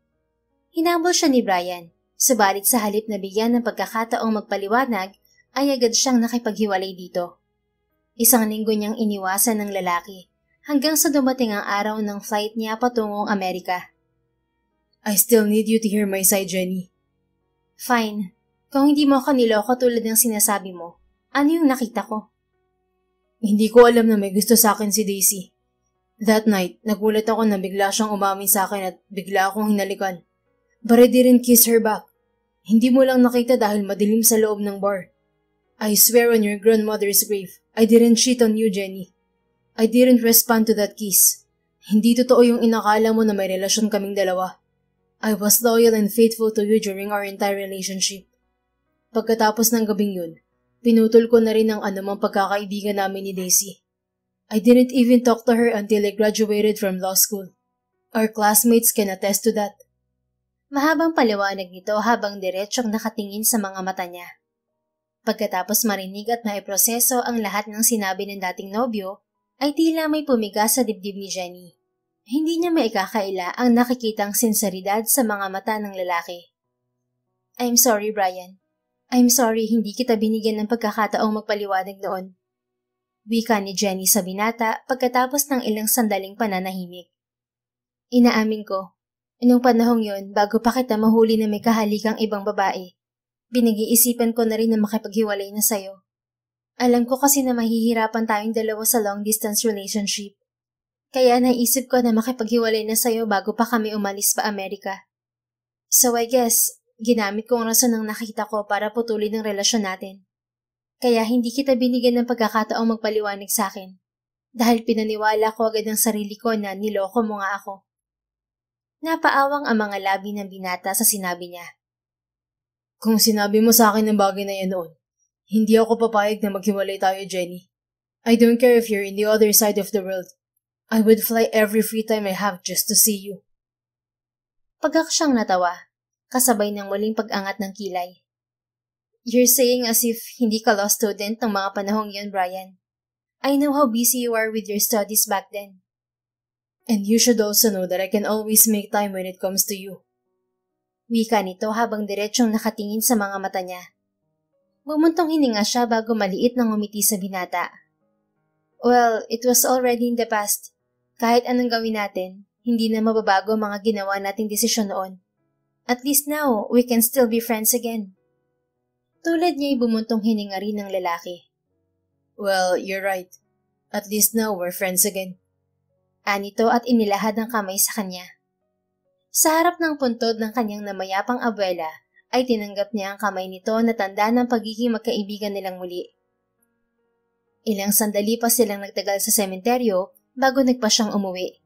Hinabol siya ni Brian, subalit sa halip na bigyan ng pagkakataong magpaliwanag, ay agad siyang nakipaghiwalay dito. Isang linggo niyang iniwasan ng lalaki, hanggang sa dumating ang araw ng flight niya patungong Amerika. I still need you to hear my side, Jenny. Fine. Kung hindi mo ako niloko tulad ng sinasabi mo, ano yung nakita ko? Hindi ko alam na may gusto sa akin si Daisy. That night, nagulat ako na bigla siyang umamin sa akin at bigla akong hinalikan. But I didn't kiss her back. Hindi mo lang nakita dahil madilim sa loob ng bar. I swear on your grandmother's grave, I didn't cheat on you, Jenny. I didn't respond to that kiss. Hindi totoo yung inakala mo na may relasyon kaming dalawa. I was loyal and faithful to you during our entire relationship. Pagkatapos ng gabing yun, pinutol ko na rin ang anumang pagkakaibigan namin ni Daisy. I didn't even talk to her until I graduated from law school. Our classmates can attest to that. Mahabang paliwanag nito habang diretsyong nakatingin sa mga mata niya. Pagkatapos marinig at maiproseso ang lahat ng sinabi ng dating nobyo, ay tila may pumiga sa dibdib ni Jenny. Hindi niya maikakaila ang nakikitang sinseridad sa mga mata ng lalaki. I'm sorry, Brian. I'm sorry hindi kita binigyan ng pagkakataong magpaliwanag noon. Wika ni Jenny sa binata pagkatapos ng ilang sandaling pananahimik. Inaamin ko, nung panahong yon bago pa kita mahuli na may kahalikang ibang babae, binag-iisipan ko na rin na makipaghiwalay na sayo. Alam ko kasi na mahihirapan tayong dalawa sa long-distance relationship. Kaya naisip ko na makipaghiwalay na sayo bago pa kami umalis pa Amerika. So I guess, ginamit ko ang rason ng nakita ko para putulin ang relasyon natin. Kaya hindi kita binigyan ng pagkakataong magpaliwanag sa akin. Dahil pinaniwala ko agad ang sarili ko na niloko mo nga ako. Napaawang ang mga labi ng binata sa sinabi niya. Kung sinabi mo sa akin ng bagay na yan noon, hindi ako papayag na maghiwalay tayo, Jenny. I don't care if you're in the other side of the world. I would fly every free time I have just to see you. Pagkak siyang natawa, kasabay ng muling pag-angat ng kilay. You're saying as if hindi ka law student ng mga panahong yun, Brian. I know how busy you are with your studies back then. And you should also know that I can always make time when it comes to you. Wika nito habang diretsyong nakatingin sa mga mata niya. Bumuntong hininga siya bago maliit nang umiti sa binata. Well, it was already in the past. Kahit anong gawin natin, hindi na mababago mga ginawa nating desisyon noon. At least now, we can still be friends again. Tulad niya'y bumuntong hininga rin ng lalaki. Well, you're right. At least now, we're friends again. Anito at inilahad ang kamay sa kanya. Sa harap ng puntod ng kanyang namayapang abuela, ay tinanggap niya ang kamay nito na tanda ng pagiging magkaibigan nilang muli. Ilang sandali pa silang nagtagal sa sementeryo bago nagpa siyang umuwi.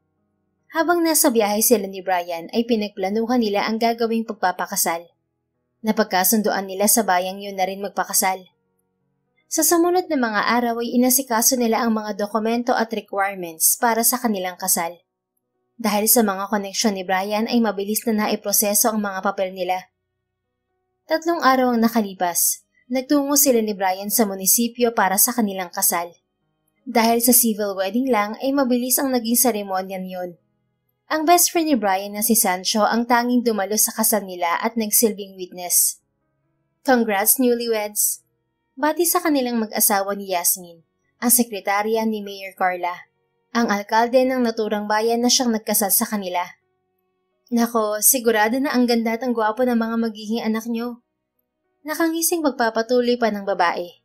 Habang nasa biyahe sila ni Brian ay pinagplanuhan nila ang gagawing pagpapakasal. Napagkasunduan nila sa bayang yun na rin magpakasal. Sa sumunod na mga araw ay inasikaso nila ang mga dokumento at requirements para sa kanilang kasal. Dahil sa mga koneksyon ni Brian ay mabilis na naiproseso ang mga papel nila. 3 araw ang nakalipas, nagtungo sila ni Brian sa munisipyo para sa kanilang kasal. Dahil sa civil wedding lang ay mabilis ang naging seremonyan yon. Ang best friend ni Brian na si Sancho ang tanging dumalo sa kasal nila at nagsilbing witness. Congrats newlyweds! Bati sa kanilang mag-asawa ni Yasmin, ang sekretarya ni Mayor Carla, ang alkalde ng naturang bayan na siyang nagkasal sa kanila. Nako, sigurado na ang ganda at ang gwapo ng mga magiging anak nyo. Nakangising pagpapatuloy pa ng babae.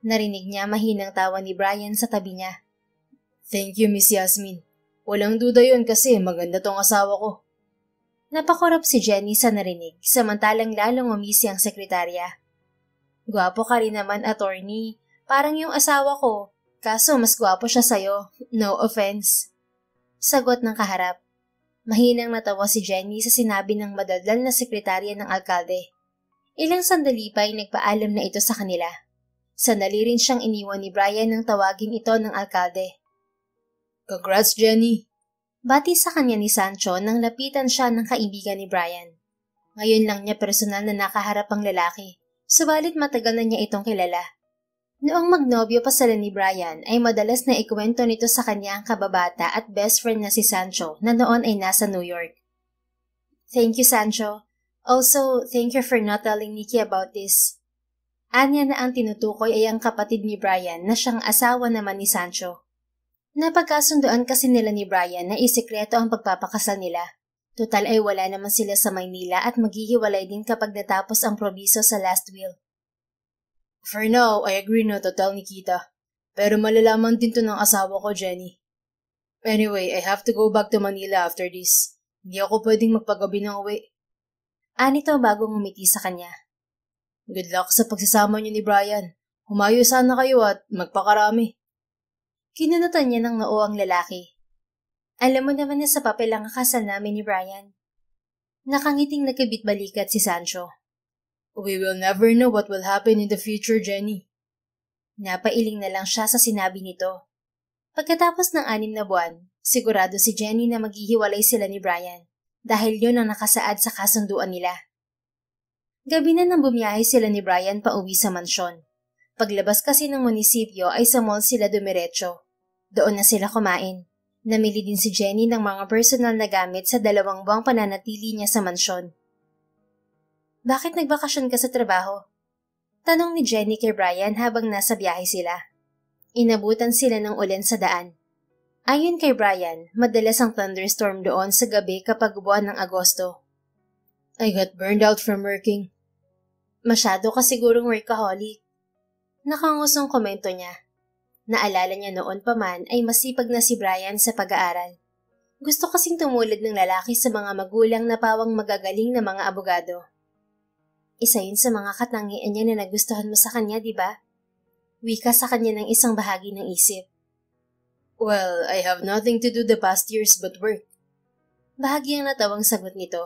Narinig niya mahinang tawa ni Brian sa tabi niya. Thank you, Miss Yasmin. Walang duda yun kasi maganda tong asawa ko. Napakorap si Jenny sa narinig, samantalang lalong umisi ang sekretarya. Gwapo ka rin naman, attorney. Parang yung asawa ko, kaso mas gwapo siya sa'yo. No offense. Sagot ng kaharap. Mahinang natawa si Jenny sa sinabi ng madaldal na sekretarya ng alkalde. Ilang sandali pa ay nagpaalam na ito sa kanila. Sandali rin siyang iniwan ni Brian nang tawagin ito ng alkalde. Congrats, Jenny! Bati sa kanya ni Sancho nang lapitan siya ng kaibigan ni Brian. Ngayon lang niya personal na nakaharap ang lalaki, subalit matagal na niya itong kilala. Noong magnobyo pa sila ni Brian ay madalas na ikwento nito sa kanya ang kababata at best friend na si Sancho na noon ay nasa New York. Thank you, Sancho. Also, thank you for not telling Nikki about this. Anya na ang tinutukoy ay ang kapatid ni Brian na siyang asawa naman ni Sancho. Napagkasunduan kasi nila ni Brian na isikreto ang pagpapakasal nila. Total ay wala naman sila sa Maynila at maghihiwalay din kapag natapos ang probiso sa last will. For now, I agree not to tell Nikita. Pero malalaman din to ng asawa ko, Jenny. Anyway, I have to go back to Manila after this. Hindi ako pwedeng magpagabi ng uwi. Anito bago ngumiti sa kanya. Good luck sa pagsasama niyo ni Brian. Humayo sana kayo at magpakarami. Kinunutan niya ng noo ang lalaki. Alam mo naman na sa papel ang kasal namin ni Brian. Nakangiting nagkabit-balikat si Sancho. We will never know what will happen in the future, Jenny. Napailing na lang siya sa sinabi nito. Pagkatapos ng 6 na buwan, sigurado si Jenny na maghihiwalay sila ni Brian dahil yun ang nakasaad sa kasunduan nila. Gabi na nang bumiyahe sila ni Brian pauwi sa mansyon. Paglabas kasi ng munisipyo ay sa mall sila dumiretso. Doon na sila kumain. Namili din si Jenny ng mga personal na gamit sa 2 buwang pananatili niya sa mansyon. Bakit nagbakasyon ka sa trabaho? Tanong ni Jenny kay Brian habang nasa biyahe sila. Inabutan sila ng ulan sa daan. Ayon kay Brian, madalas ang thunderstorm doon sa gabi kapag buwan ng Agosto. I got burned out from working. Masyado ka sigurong workaholic. Nakangusong komento niya. Naalala niya noon pa man ay masipag na si Brian sa pag-aaral. Gusto kasing tumulad ng lalaki sa mga magulang na pawang magagaling na mga abogado. Isa yun sa mga katangian niya na nagustuhan mo sa kanya, di ba? Wika sa kanya ng isang bahagi ng isip. Well, I have nothing to do the past years but work. Bahagyang natawang sagot nito.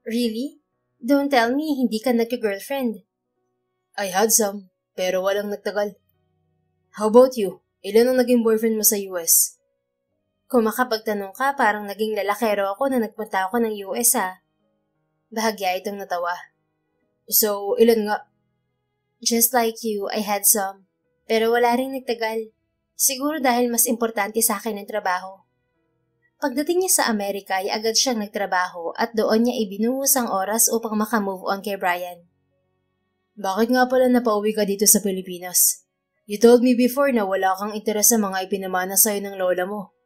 Really? Don't tell me hindi ka nagka-girlfriend. I had some, pero walang nagtagal. How about you? Ilan ang naging boyfriend mo sa US? Kung makapagtanong ka, parang naging lalakero ako na nagpunta ako ng US Bahagya itong natawa. So, ilan nga? Just like you, I had some. Pero wala ring nagtagal. Siguro dahil mas importante sa akin ang trabaho. Pagdating niya sa Amerika ay agad siyang nagtrabaho at doon niya ibinuhos ang oras upang makamove on kay Brian. Bakit nga pala napauwi ka dito sa Pilipinas? You told me before na wala kang interes sa mga ipinamana sa'yo ng lola mo.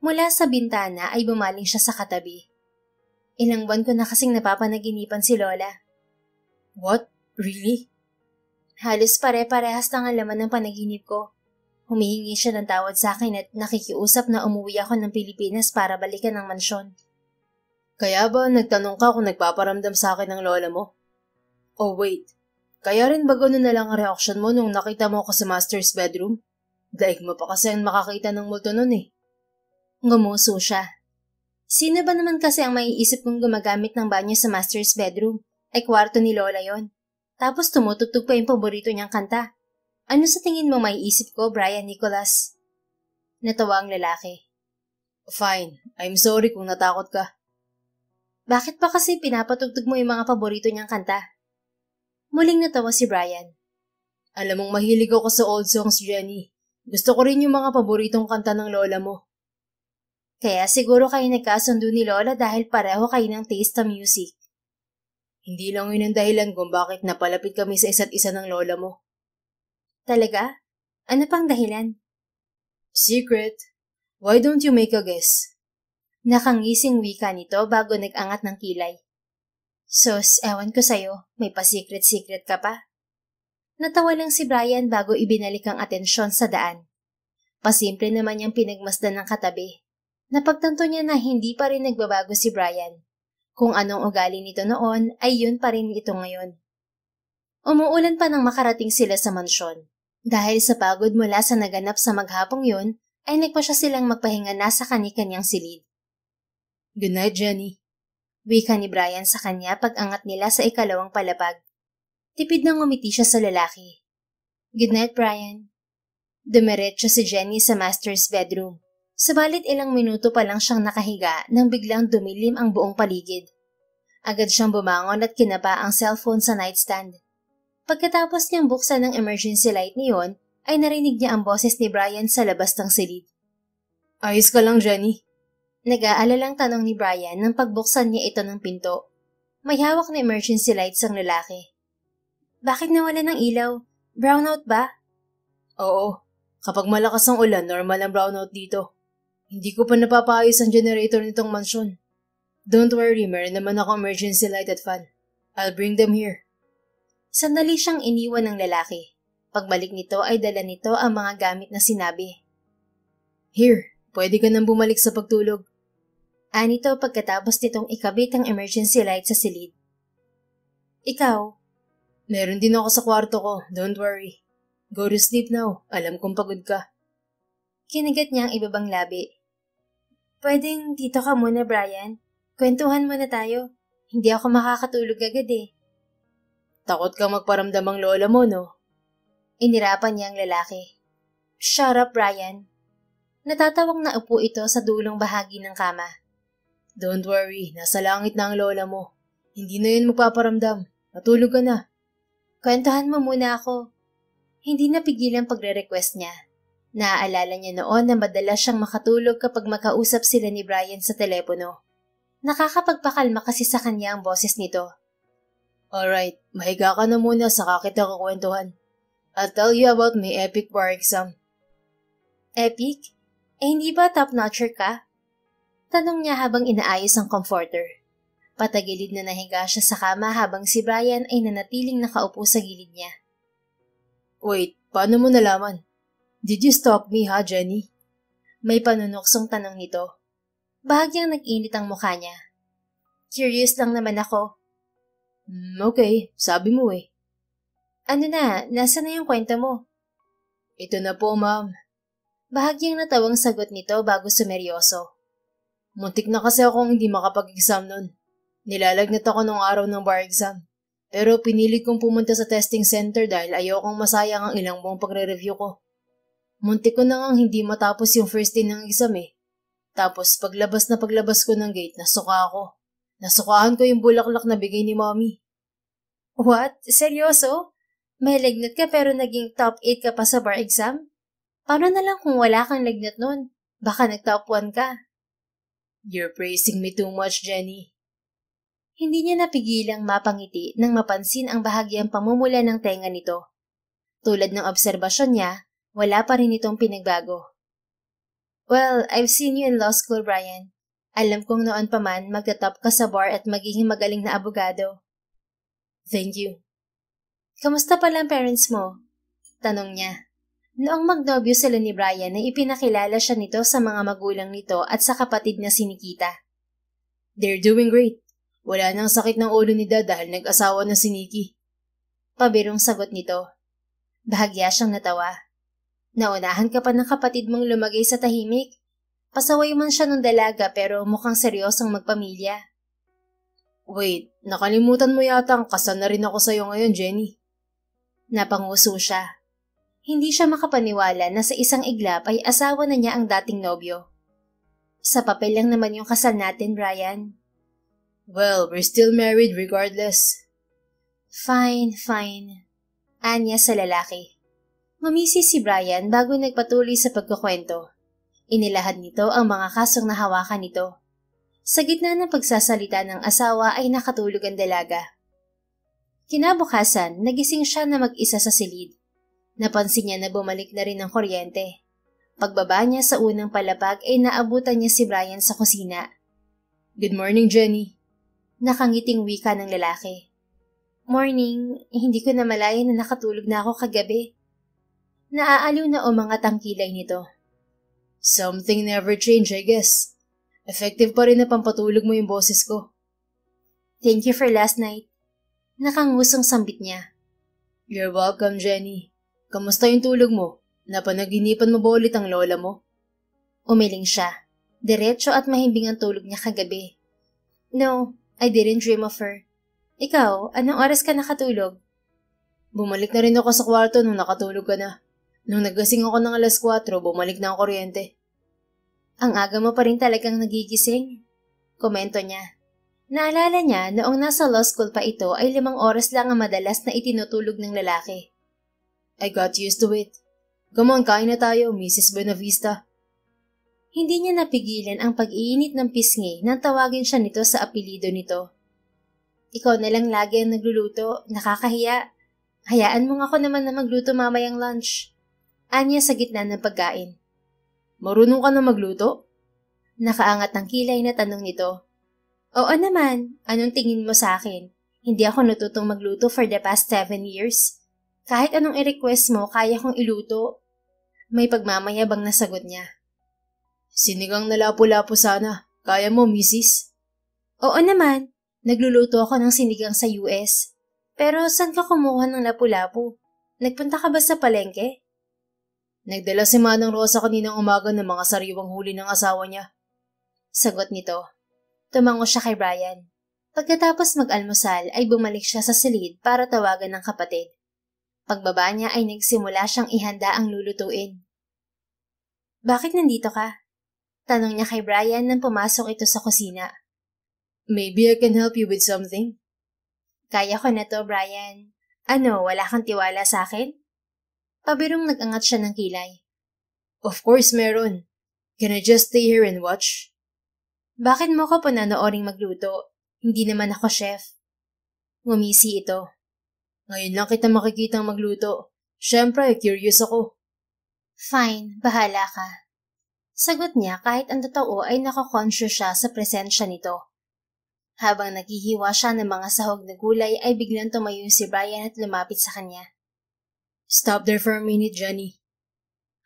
Mula sa bintana ay bumaling siya sa katabi. Ilang buwan ko na kasing napapanaginipan si Lola. What? Really? Halos pare-parehas lang ang laman ng panaginip ko. Humihingi siya ng tawad sa akin at nakikiusap na umuwi ako ng Pilipinas para balikan ang mansyon. Kaya ba nagtanong ka kung nagpaparamdam sa akin ng lola mo? Oh wait, kaya rin ba gano'n na lang ang reaksyon mo nung nakita mo ako sa master's bedroom? Daig mo pa kasi ang makakita ng multo nun eh. Ngumuso siya. Sino ba naman kasi ang maiisip kong gumagamit ng banyo sa master's bedroom? Ay kwarto ni Lola yon. Tapos tumutugtog pa yung paborito niyang kanta. Ano sa tingin mo maiisip ko, Brian Nicholas? Natawa ang lalaki. Fine, I'm sorry kung natakot ka. Bakit pa kasi pinapatugtog mo yung mga paborito niyang kanta? Muling natawa si Brian. Alam mong mahilig ako sa old songs, Jenny. Gusto ko rin yung mga paboritong kanta ng lola mo. Kaya siguro kayo nagkasundo ni Lola dahil pareho kayo ng taste sa music. Hindi lang yun ang dahilan kung bakit napalapit kami sa isa't isa ng lola mo. Talaga? Ano pang dahilan? Secret. Why don't you make a guess? Nakangising wika nito bago nag-angat ng kilay. Sus, ewan ko sa'yo, may pa-secret-secret ka pa? Natawa lang si Brian bago ibinalik ang atensyon sa daan. Pasimple naman niyang pinagmasdan ng katabi. Napagtanto niya na hindi pa rin nagbabago si Brian. Kung anong ugali nito noon ay yun pa rin ito ngayon. Umuulan pa nang makarating sila sa mansyon. Dahil sa pagod mula sa naganap sa maghapong yun, ay nagpasya silang magpahinga na sa kani-kanyang silid. Good night, Jenny. Wika ni Brian sa kanya pag-angat nila sa ikalawang palapag. Tipid nang ngumiti siya sa lalaki. Good night, Brian. Dumiretso si Jenny sa master's bedroom. Subalit ilang minuto pa lang siyang nakahiga nang biglang dumilim ang buong paligid. Agad siyang bumangon at kinapa ang cellphone sa nightstand. Pagkatapos niyang buksan ang emergency light niyon, ay narinig niya ang boses ni Brian sa labas ng silid. Ayos ka lang, Jenny? Nag-aalalang tanong ni Brian nang pagbuksan niya ito ng pinto. May hawak na emergency lights ang lalaki. Bakit nawala ng ilaw? Brownout ba? Oo. Kapag malakas ang ulan, normal ang brownout dito. Hindi ko pa napapaayos ang generator nitong mansyon. Don't worry, meron naman ako emergency light at fan. I'll bring them here. Sandali siyang iniwan ng lalaki. Pagbalik nito ay dala nito ang mga gamit na sinabi. Here, pwede ka nang bumalik sa pagtulog. Anito pagkatapos nitong ikabit ang emergency light sa silid. Ikaw? Meron din ako sa kwarto ko, don't worry. Go to sleep now, alam kong pagod ka. Kinagat niya ang ibabang labi. Pwedeng dito ka muna, Brian. Kwentuhan muna tayo. Hindi ako makakatulog agad eh. Takot kang magparamdam ang lola mo, no? Inirapan niya ang lalaki. Shut up, Brian. Natatawang naupo ito sa dulong bahagi ng kama. Don't worry, nasa langit na ang lola mo. Hindi na yun magpaparamdam. Matulog ka na. Kwentuhan mo muna ako. Hindi napigil ang pagre-request niya. Naaalala niya noon na madalas siyang makatulog kapag makausap sila ni Brian sa telepono. Nakakapagpakalma kasi sa kanya ang boses nito. Alright, mahiga ka na muna saka kita kukwentuhan. I'll tell you about my epic bar exam. Epic? Hindi ba top-notcher ka? Tanong niya habang inaayos ang comforter. Patagilid na nahiga siya sa kama habang si Brian ay nanatiling nakaupo sa gilid niya. Wait, paano mo nalaman? Did you stalk me, ha, Jenny? May panunuksong tanong nito. Bahagyang nag-init ang mukha niya. Curious lang naman ako. Okay, sabi mo eh. Ano na, nasa na yung kwento mo? Ito na po, ma'am. Bahagyang natawang sagot nito bago sumeryoso. Muntik na kasi akong hindi makapag-exam nun. Nilalagnat ako nung araw ng bar exam. Pero pinilit kong pumunta sa testing center dahil ayokong masayang ang ilang buong pagre-review ko. Muntik ko na ngang hindi matapos yung first day ng exam eh. Tapos paglabas ko ng gate, nasuka ako. Nasukahan ko yung bulaklak na bigay ni mommy. What? Seryoso? May lagnat ka pero naging top 8 ka pa sa bar exam? Paano na lang kung wala kang lagnat nun? Baka nag-top 1 ka. You're praising me too much, Jenny. Hindi niya napigilang mapangiti nang mapansin ang bahagyang pamumula ng tenga nito. Tulad ng obserbasyon niya, wala pa rin itong pinagbago. Well, I've seen you in law school, Brian. Alam kong noon pa man magtatop ka sa bar at magiging magaling na abogado. Thank you. Kamusta pala ang parents mo? Tanong niya. Noong magnobyo sila ni Brian ay ipinakilala siya nito sa mga magulang nito at sa kapatid na si Nikita. They're doing great. Wala nang sakit ng ulo ni Dad dahil nag-asawa na si Nikki. Pabirong sagot nito. Bahagya siyang natawa. Naunahan ka pa ng kapatid mong lumagay sa tahimik? Pasaway man siya nung dalaga pero mukhang seryosong magpamilya. Wait, nakalimutan mo yata ang kasal na rin ako sa'yo ngayon, Jenny. Napanguso siya. Hindi siya makapaniwala na sa isang iglap ay asawa na niya ang dating nobyo. Sa papel lang naman yung kasal natin, Brian. Well, we're still married regardless. Fine. Anya sa lalaki. Ngumisi si Brian bago nagpatuloy sa pagkukwento. Inilahad nito ang mga kasong nahawakan nito. Sa gitna ng pagsasalita ng asawa ay nakatulog ang dalaga. Kinabukasan, nagising siya na mag-isa sa silid. Napansin niya na bumalik na rin ang kuryente. Pagbaba niya sa unang palapag ay naabutan niya si Brian sa kusina. Good morning, Jenny. Nakangiting wika ng lalaki. Morning, hindi ko na malaya na nakatulog na ako kagabi. Naaaliw na umangat ang kilay nito. Something never change, I guess. Effective pa rin na pampatulog mo yung boses ko. Thank you for last night. Nakangusong sambit niya. You're welcome, Jenny. Kamusta yung tulog mo? Napanaginipan mo ba ulit ang lola mo? Umiling siya. Diretso at mahimbing ang tulog niya kagabi. No, I didn't dream of her. Ikaw, anong oras ka nakatulog? Bumalik na rin ako sa kwarto nung nakatulog ka na. Nung nagasing ako ng 4:00, bumalik na ang kuryente. Ang aga mo pa rin talagang nagigising. Komento niya. Naalala niya noong nasa law school pa ito ay 5 oras lang ang madalas na itinutulog ng lalaki. I got used to it. Come on, kain na tayo, Mrs. Buenavista. Hindi niya napigilan ang pag-iinit ng pisngi nang tawagin siya nito sa apelido nito. Ikaw na lang lagi ang nagluluto, nakakahiya. Hayaan mo nga ako naman na magluto mamayang lunch. Anya sa gitna ng pagkain. Marunong ka na magluto? Nakaangat ang kilay na tanong nito. Oo naman, anong tingin mo sa akin? Hindi ako natutong magluto for the past 7 years. Kahit anong i-request mo, kaya kong iluto. May pagmamayabang na sagot niya. Sinigang na lapu-lapu sana. Kaya mo, Mrs. Oo naman, nagluluto ako ng sinigang sa US. Pero saan ka kumuha ng lapu-lapu? Nagpunta ka ba sa palengke? Nagdala si Manang Rosa kaninang umaga ng mga sariwang huli ng asawa niya. Sagot nito. Tumango siya kay Brian. Pagkatapos mag-almusal ay bumalik siya sa silid para tawagan ng kapatid. Pagbaba niya ay nagsimula siyang ihanda ang lulutuin. Bakit nandito ka? Tanong niya kay Brian nang pumasok ito sa kusina. Maybe I can help you with something. Kaya ko na to, Brian. Ano, wala kang tiwala sa akin? Pabirong nag-angat siya ng kilay. Of course meron. Can I just stay here and watch? Bakit mo ko pananooring magluto? Hindi naman ako chef. Ngumisi ito. Ngayon lang kita makikitang magluto. Siyempre, curious ako. Fine, bahala ka. Sagot niya kahit ang totoo ay nakakonscious siya sa presensya nito. Habang naghihiwa siya ng mga sahog na gulay ay biglang tumayo si Brian at lumapit sa kanya. Stop there for a minute, Jenny.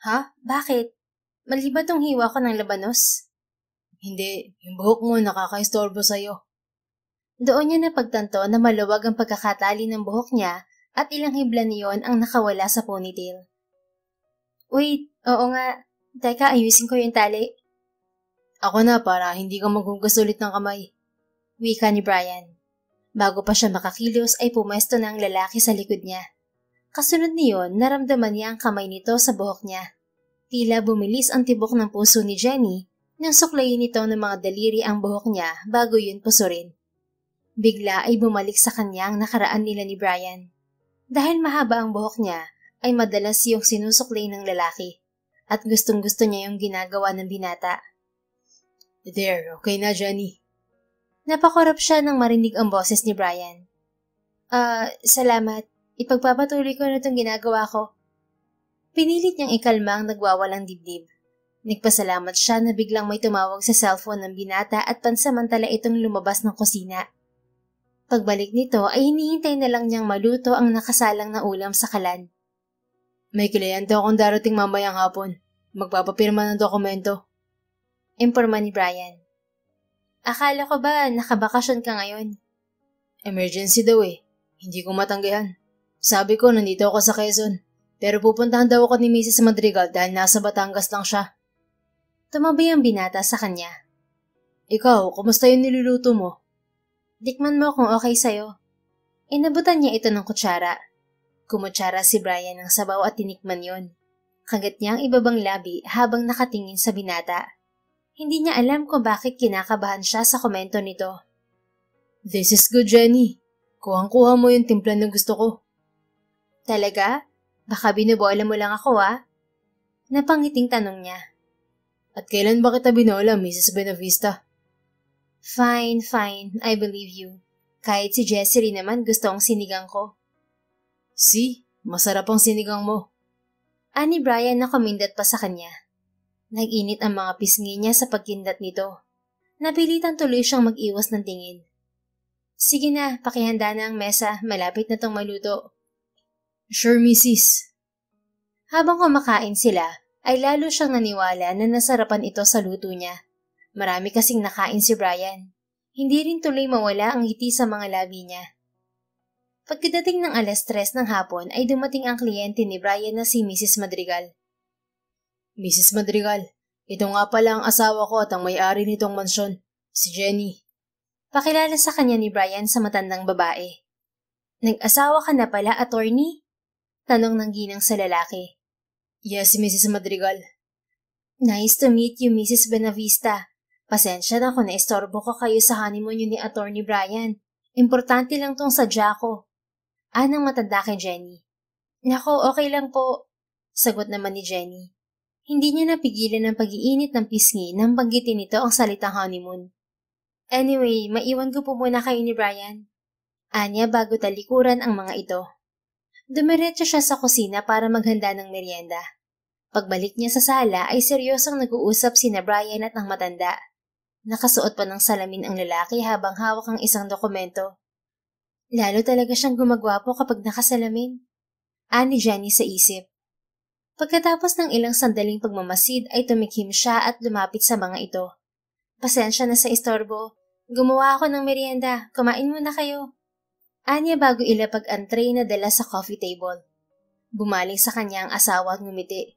Ha? Bakit? Mali ba tong hiwa ko ng labanos? Hindi, yung buhok mo nakaka-istorbo sa'yo. Doon niya napagtanto na maluwag ang pagkakatali ng buhok niya at ilang hibla niyon ang nakawala sa ponytail. Wait, oo nga. Teka, ayusin ko yung tali. Ako na para hindi ka maghugas ulit ng kamay. Wika ni Brian. Bago pa siya makakilos ay pumesto na ang lalaki sa likod niya. Kasunod niyon, naramdaman niya ang kamay nito sa buhok niya. Tila bumilis ang tibok ng puso ni Jenny nang suklayin nito ng mga daliri ang buhok niya bago yun pusurin. Bigla ay bumalik sa kanya ang nakaraan nila ni Brian. Dahil mahaba ang buhok niya, ay madalas yung sinusuklay ng lalaki at gustong-gusto niya yung ginagawa ng binata. There, okay na, Jenny. Napakorap siya nang marinig ang boses ni Brian. Salamat. Ipagpapatuloy ko na itong ginagawa ko. Pinilit niyang ikalma ang nagwawalang dibdib. Nagpasalamat siya na biglang may tumawag sa cellphone ng binata at pansamantala itong lumabas ng kusina. Pagbalik nito ay hinihintay na lang niyang maluto ang nakasalang na ulam sa kalan. May kliyente akong darating mamayang hapon. Magpapapirma ng dokumento. Imporma ni Brian. Akala ko ba nakabakasyon ka ngayon? Emergency daw eh. Hindi ko matanggihan. Sabi ko nandito ako sa Quezon. Pero pupuntahan daw ako ni Mrs. Madrigal dahil nasa Batangas lang siya. Tumabi ang binata sa kanya. Ikaw, kumusta yung niluluto mo? Tikman mo kung okay sa'yo. Inabutan niya ito ng kutsara. Kumutsara si Brian ng sabaw at tinikman yon. Kagat niya ang ibabang labi habang nakatingin sa binata. Hindi niya alam kung bakit kinakabahan siya sa komento nito. This is good, Jenny. Kuhang-kuha mo yung timpla na gusto ko. Talaga? Baka binubola mo lang ako Napangiting tanong niya. At kailan ba kita binola, Mrs. Benavista? Fine. I believe you. Kahit si Jessie rin naman gusto ang sinigang ko. See? Masarap ang sinigang mo. Ani Brian na kumindat pa sa kanya. Nag-init ang mga pisngi niya sa pagkindat nito. Napilitan tuloy siyang mag-iwas ng tingin. Sige na, pakihanda na ang mesa. Malapit na tong maluto. Sure, Mrs. Habang kumakain sila, ay lalo siyang naniwala na nasarapan ito sa luto niya. Marami kasing nakain si Brian. Hindi rin tuloy mawala ang ngiti sa mga labi niya. Pagkadating ng 3:00 ng hapon ay dumating ang kliyente ni Brian na si Mrs. Madrigal. Mrs. Madrigal, ito nga pala ang asawa ko at ang may-ari nitong mansyon, si Jenny. Pakilala sa kanya ni Brian sa matandang babae. Nag-asawa ka na pala, attorney? Tanong ng ginang sa lalaki. Yes, Mrs. Madrigal. Nice to meet you, Mrs. Benavista. Pasensya na kung naistorbo ko kayo sa honeymoon yun ni Attorney Brian. Importante lang tong sadya ko. Anang matanda kay Jenny. Nako, okay lang po. Sagot naman ni Jenny. Hindi niya napigilan ang pag-iinit ng pisngi nang banggitin nito ang salitang honeymoon. Anyway, maiwan ko po muna kayo ni Brian. Anya bago talikuran ang mga ito. Dumiretso siya sa kusina para maghanda ng merienda. Pagbalik niya sa sala ay seryosong nag-uusap sina Brian at ang matanda. Nakasuot pa ng salamin ang lalaki habang hawak ang isang dokumento. Lalo talaga siyang gumagwapo kapag nakasalamin. Ani Jenny sa isip. Pagkatapos ng ilang sandaling pagmamasid ay tumikhim siya at lumapit sa mga ito. Pasensya na sa istorbo. Gumawa ako ng merienda. Kumain muna kayo. Anya bago ilapag ang tray na dala sa coffee table. Bumaling sa kanya ang asawa at ngumiti.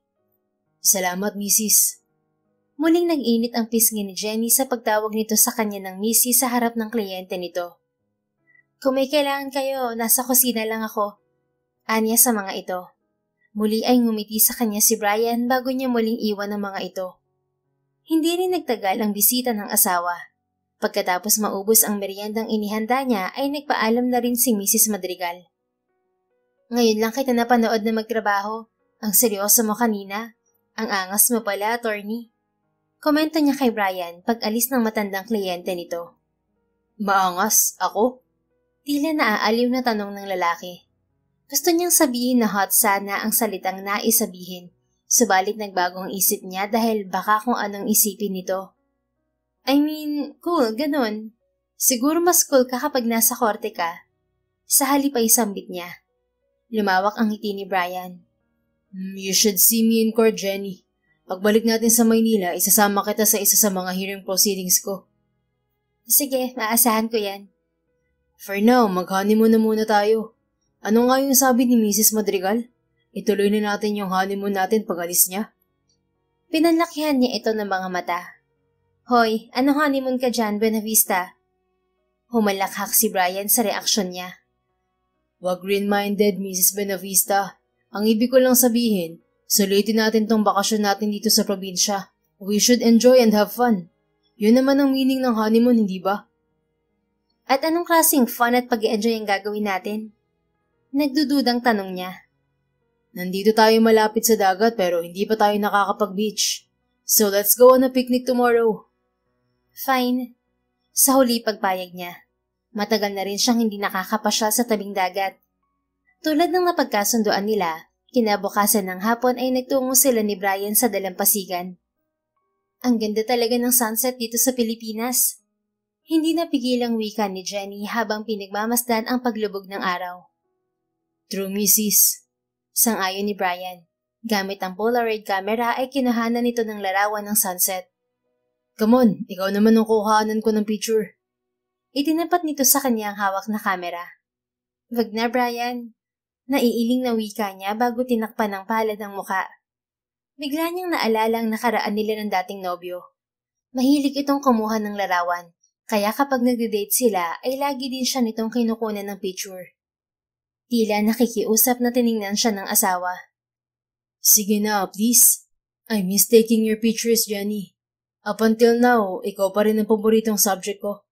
Salamat, Mrs. Muling nag-init ang pisngi ni Jenny sa pagtawag nito sa kanya ng Mrs. sa harap ng kliyente nito. Kung may kailangan kayo, nasa kusina lang ako. Anya sa mga ito. Muli ay ngumiti sa kanya si Brian bago niya muling iwan ang mga ito. Hindi rin nagtagal ang bisita ng asawa. Pagkatapos maubos ang meriendang inihanda niya ay nagpaalam na rin si Mrs. Madrigal. Ngayon lang kita napanood na magtrabaho. Ang seryoso mo kanina. Ang angas mo pala, attorney. Komento niya kay Brian pag alis ng matandang kliyente nito. Maangas? Ako? Tila naaaliw na tanong ng lalaki. Gusto niyang sabihin na hot sana ang salitang nais sabihin, subalit nagbago ang isip niya dahil baka kung anong isipin nito. I mean, cool, ganun. Siguro mas cool ka kapag nasa korte ka. Sa halip ay sambit niya. Lumawak ang ngiti ni Brian. You should see me in court, Jenny. Pagbalik natin sa Maynila, isasama kita sa isa sa mga hearing proceedings ko. Sige, maasahan ko yan. For now, mag-honeymoon na muna tayo. Ano nga yung sabi ni Mrs. Madrigal? Ituloy na natin yung honeymoon natin pag alis niya. Pinanlakihan niya ito ng mga mata. Hoy, anong honeymoon ka dyan, Benavista? Humalakhak si Brian sa reaksyon niya. Wag green-minded, Mrs. Benavista. Ang ibig ko lang sabihin, sulitin natin tong bakasyon natin dito sa probinsya. We should enjoy and have fun. Yun naman ang meaning ng honeymoon, hindi ba? At anong klaseng fun at pag-i-enjoy ang gagawin natin? Nagdududang tanong niya. Nandito tayo malapit sa dagat pero hindi pa tayo nakakapag-beach. So let's go on a picnic tomorrow. Fine. Sa huli pagpayag niya. Matagal na rin siyang hindi nakakapasyal sa tabing dagat. Tulad ng napagkasunduan nila, kinabukasan ng hapon ay nagtungo sila ni Brian sa dalampasigan. Ang ganda talaga ng sunset dito sa Pilipinas. Hindi napigilang wika ni Jenny habang pinagmamasdan ang paglubog ng araw. True, Mrs. Sang-ayon ni Brian. Gamit ang Polaroid camera ay kinuhanan nito ng larawan ng sunset. Come on, ikaw naman ang kuhanan ko ng picture. Itinapat nito sa kanya ang hawak na kamera. Wag na, Brian. Naiiling na wika niya bago tinakpan ng palad ang muka. Bigla niyang naalala ang nakaraan nila ng dating nobyo. Mahilig itong kumuha ng larawan, kaya kapag nagde-date sila ay lagi din siya nitong kinukunan ng picture. Tila nakikiusap na tiningnan siya ng asawa. Sige na, please. I miss taking your pictures, Jenny. Up until now, ikaw pa rin ang paboritong subject ko.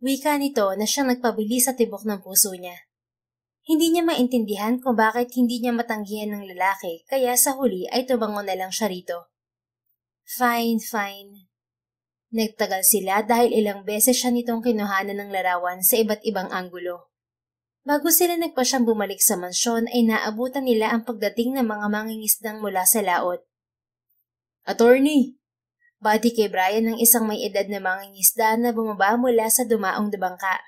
Wika nito na siyang nagpabili sa tibok ng puso niya. Hindi niya maintindihan kung bakit hindi niya matanggihan ng lalaki kaya sa huli ay tumango na lang siya rito. Fine. Nagtagal sila dahil ilang beses siya nitong kinuhanan ng larawan sa iba't ibang anggulo. Bago sila nagpasyang bumalik sa mansyon ay naabutan nila ang pagdating ng mga mangingisdang mula sa laot. Attorney! Bati kay Brian ng isang may edad na mangingisda na bumaba mula sa dumaong na bangka.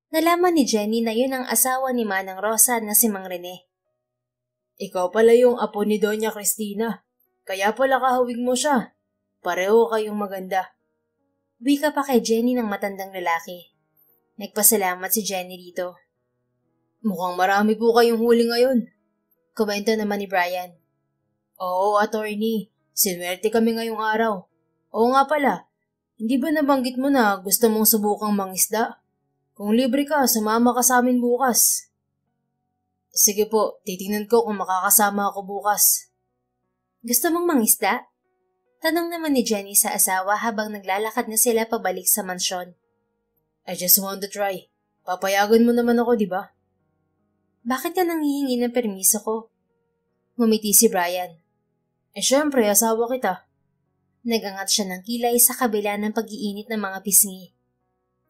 Nalaman ni Jenny na yun ang asawa ni Manang Rosa na si Mang Rene. Ikaw pala yung apo ni Doña Cristina. Kaya pala kahawig mo siya. Pareho kayong maganda. Wika pa kay Jenny ng matandang lalaki. Nagpasalamat si Jenny dito. Mukhang marami po kayong huli ngayon. Komento naman ni Brian. Oo, attorney. Sinwerte kami ngayong araw. Oo nga pala. Hindi ba nabanggit mo na gusto mong subukang mangisda? Kung libre ka, sumama ka sa amin bukas. Sige po, titingnan ko kung makakasama ako bukas. Gusto mong mangisda? Tanong naman ni Jenny sa asawa habang naglalakad na sila pabalik sa mansyon. I just want to try. Papayagan mo naman ako, di ba? Bakit ka nanghihingi ng permiso ko? Ngumiti si Brian. Syempre, asawa kita. Nagangat siya ng kilay sa kabila ng pag-iinit ng mga pisngi.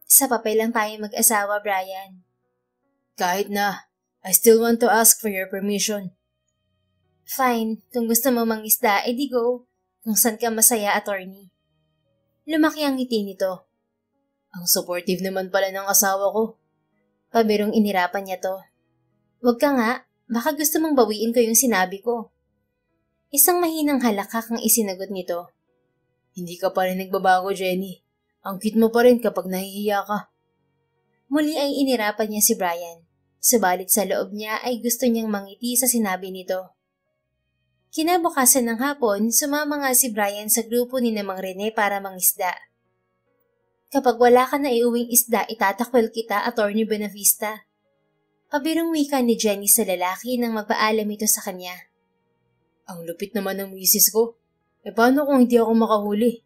Sa papel lang tayo mag-asawa, Brian. Kahit na, I still want to ask for your permission. Fine, kung gusto mo mangisda, edi go. Kung saan ka masaya, attorney. Lumaki ang ngiti nito. Ang supportive naman pala ng asawa ko. Pabirong inirapan niya to. Huwag ka nga, baka gusto mong bawiin ko yung sinabi ko. Isang mahinang halakak ang isinagot nito. Hindi ka pa rin nagbabago, Jenny. Ang cute mo pa rin kapag nahihiya ka. Muli ay inirapan niya si Brian. Subalit sa loob niya ay gusto niyang mangiti sa sinabi nito. Kinabukasan ng hapon, sumama nga si Brian sa grupo ni Mang Rene para mangisda. Kapag wala ka na iuwing isda, itatakwil kita, Attorney Buenavista. Pabirong wika ni Jenny sa lalaki nang magpaalam ito sa kanya. Ang lupit naman ng misis ko. Paano kung hindi ako makahuli?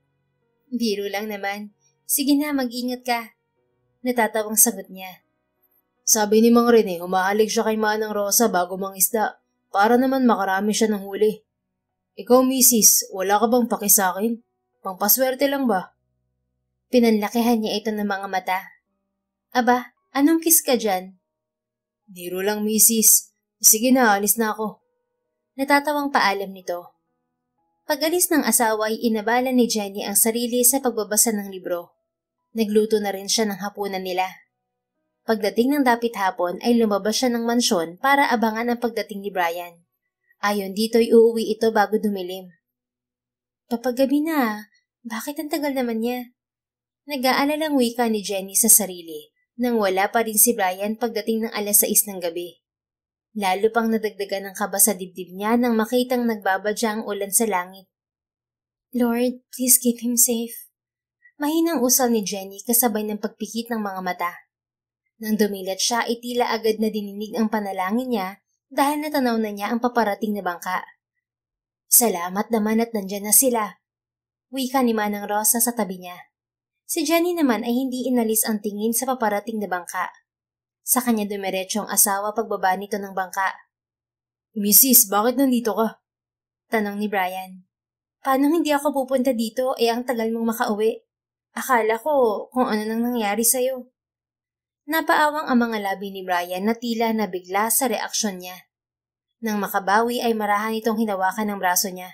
Biro lang naman. Sige na, mag-ingat ka. Natatawang sagot niya. Sabi ni Mang Rene, humahalig siya kay Manang Rosa bago mangisda. Para naman makarami siya ng huli. Ikaw, misis, wala ka bang paki sa akin? Pangpaswerte lang ba? Pinanlakihan niya ito ng mga mata. Aba, anong kiss ka dyan? Biro lang, misis. Sige na, alis na ako. Natatawang paalam nito. Pag-alis ng asawa ay inabala ni Jenny ang sarili sa pagbabasa ng libro. Nagluto na rin siya ng hapunan nila. Pagdating ng dapit hapon ay lumabas siya ng mansyon para abangan ang pagdating ni Brian. Ayon dito'y uuwi ito bago dumilim. Kapag gabi na, bakit ang tagal naman niya? Nag-aalalang wika ni Jenny sa sarili nang wala pa rin si Brian pagdating ng 6:00 ng gabi. Lalo pang nadagdagan ng kaba sa dibdib niya nang makitang nagbabadya ang ulan sa langit. Lord, please keep him safe. Mahinang usal ni Jenny kasabay ng pagpikit ng mga mata. Nang dumilat siya, tila agad na dininig ang panalangin niya dahil natanaw na niya ang paparating na bangka. Salamat naman at nandyan na sila. Wika ni Manang Rosa sa tabi niya. Si Jenny naman ay hindi inalis ang tingin sa paparating na bangka. Sa kanya dumiretso ang asawa pagbaba nito ng bangka. Mrs., bakit nandito ka? Tanong ni Brian. Paano hindi ako pupunta dito ang tagal mong makauwi? Akala ko kung ano nang nangyari sa'yo. Napaawang ang mga labi ni Brian na tila nabigla sa reaksyon niya. Nang makabawi ay marahan itong hinawakan ng braso niya.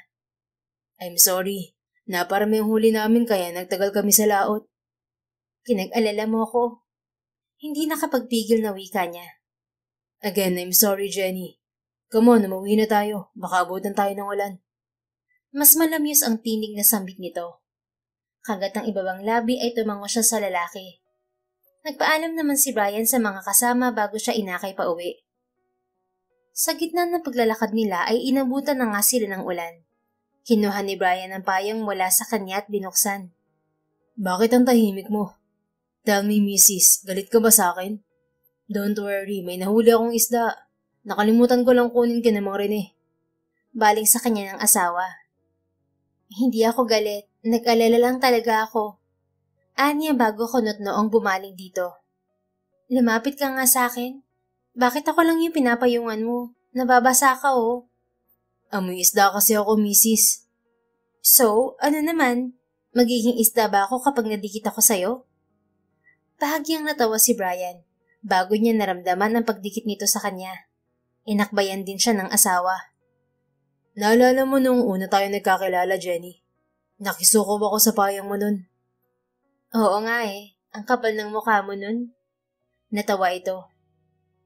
I'm sorry. Naparami ang huli namin kaya nagtagal kami sa laot. Kinag-alala mo ako. Hindi nakapagpigil na wika niya. Again, I'm sorry, Jenny. Come on, umuwi na tayo. Baka abutan tayo ng ulan. Mas malamyos ang tinig na sambit nito. Kagat ang ibabang labi ay tumango siya sa lalaki. Nagpaalam naman si Brian sa mga kasama bago siya inakay pa uwi. Sa gitna ng paglalakad nila ay inabutan na nga sila ng ulan. Kinuha ni Brian ang payong mula sa kanya at binuksan. Bakit ang tahimik mo? Tell me, Mrs., galit ka ba sa akin? Don't worry, may nahuli akong isda. Nakalimutan ko lang kunin kina Mang Rene. Baling sa kanya ng asawa. Hindi ako galit. Nag-alala lang talaga ako. Anya bago kunot noong bumaling dito. Lumapit ka nga sa akin. Bakit ako lang yung pinapayungan mo? Nababasa ka oh. Amoy isda kasi ako, misis. So, ano naman? Magiging isda ba ako kapag nadikit ako sa'yo? Bahagyang natawa si Brian bago niya naramdaman ang pagdikit nito sa kanya. Inakbayan din siya ng asawa. Naalala mo nung una tayo nagkakilala, Jenny? Nakisukob ako sa payang mo nun. Oo nga eh. Ang kapal ng mukha mo nun. Natawa ito.